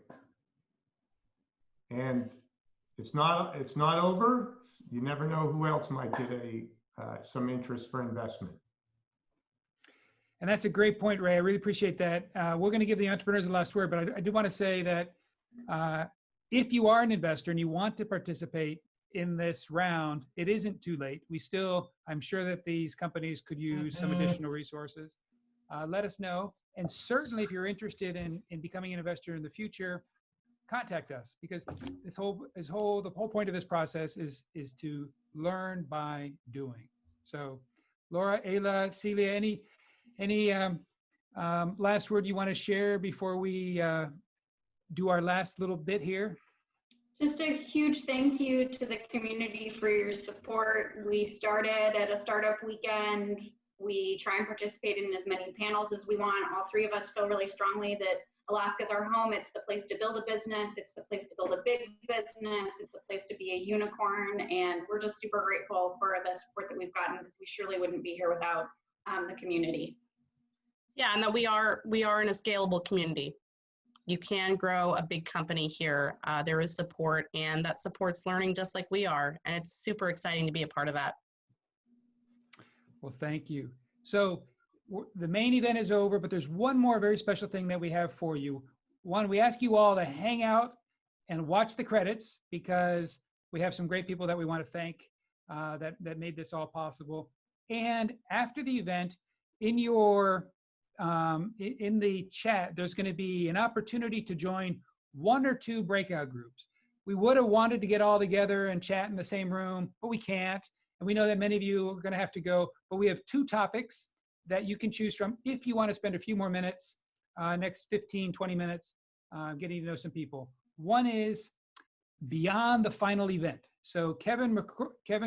And it's not over. You never know who else might get some interest for investment. And that's a great point, Ray. I really appreciate that. We're going to give the entrepreneurs the last word, but I do want to say that if you are an investor and you want to participate in this round, it isn't too late. I'm sure that these companies could use some additional resources. Let us know. And certainly if you're interested in becoming an investor in the future, contact us, because the whole point of this process is to learn by doing. So Laura, Ayla, Celia, any last word you want to share before we do our last little bit here? Just a huge thank you to the community for your support. We started at a startup weekend. We try and participate in as many panels as we want. All three of us feel really strongly that Alaska's our home. It's the place to build a business. It's the place to build a big business. It's the place to be a unicorn. And we're just super grateful for the support that we've gotten, because we surely wouldn't be here without the community. Yeah, and that we are in a scalable community. You can grow a big company here. There is support, and that support's learning just like we are. And it's super exciting to be a part of that. Well, thank you. So the main event is over, but there's one more very special thing that we have for you. One, we ask you all to hang out and watch the credits, because we have some great people that we want to thank that made this all possible. And after the event, in the chat, there's going to be an opportunity to join 1 or 2 breakout groups. We would have wanted to get all together and chat in the same room, but we can't. And we know that many of you are going to have to go, but we have 2 topics that you can choose from if you want to spend a few more minutes, next 15, 20 minutes, getting to know some people. One is beyond the final event. So Kevin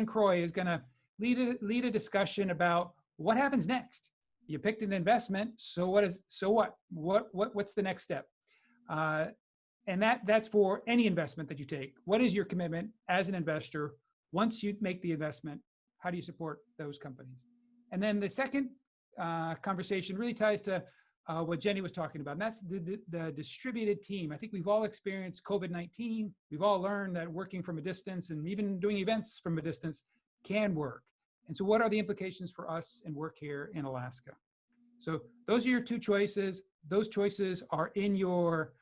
Croy is going to lead a discussion about what happens next. You picked an investment, so what's the next step? And that's for any investment that you take. What is your commitment as an investor once you make the investment? How do you support those companies? And then the second conversation really ties to what Jenny was talking about, and that's the distributed team. I think we've all experienced COVID-19. We've all learned that working from a distance and even doing events from a distance can work. And so what are the implications for us and work here in Alaska? So those are your 2 choices. Those choices are in your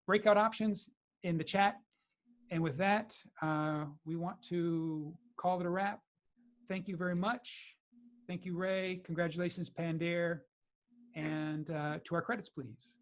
breakout options in the chat. And with that, we want to call it a wrap. Thank you very much. Thank you, Ray. Congratulations, Pandere. And to our credits, please.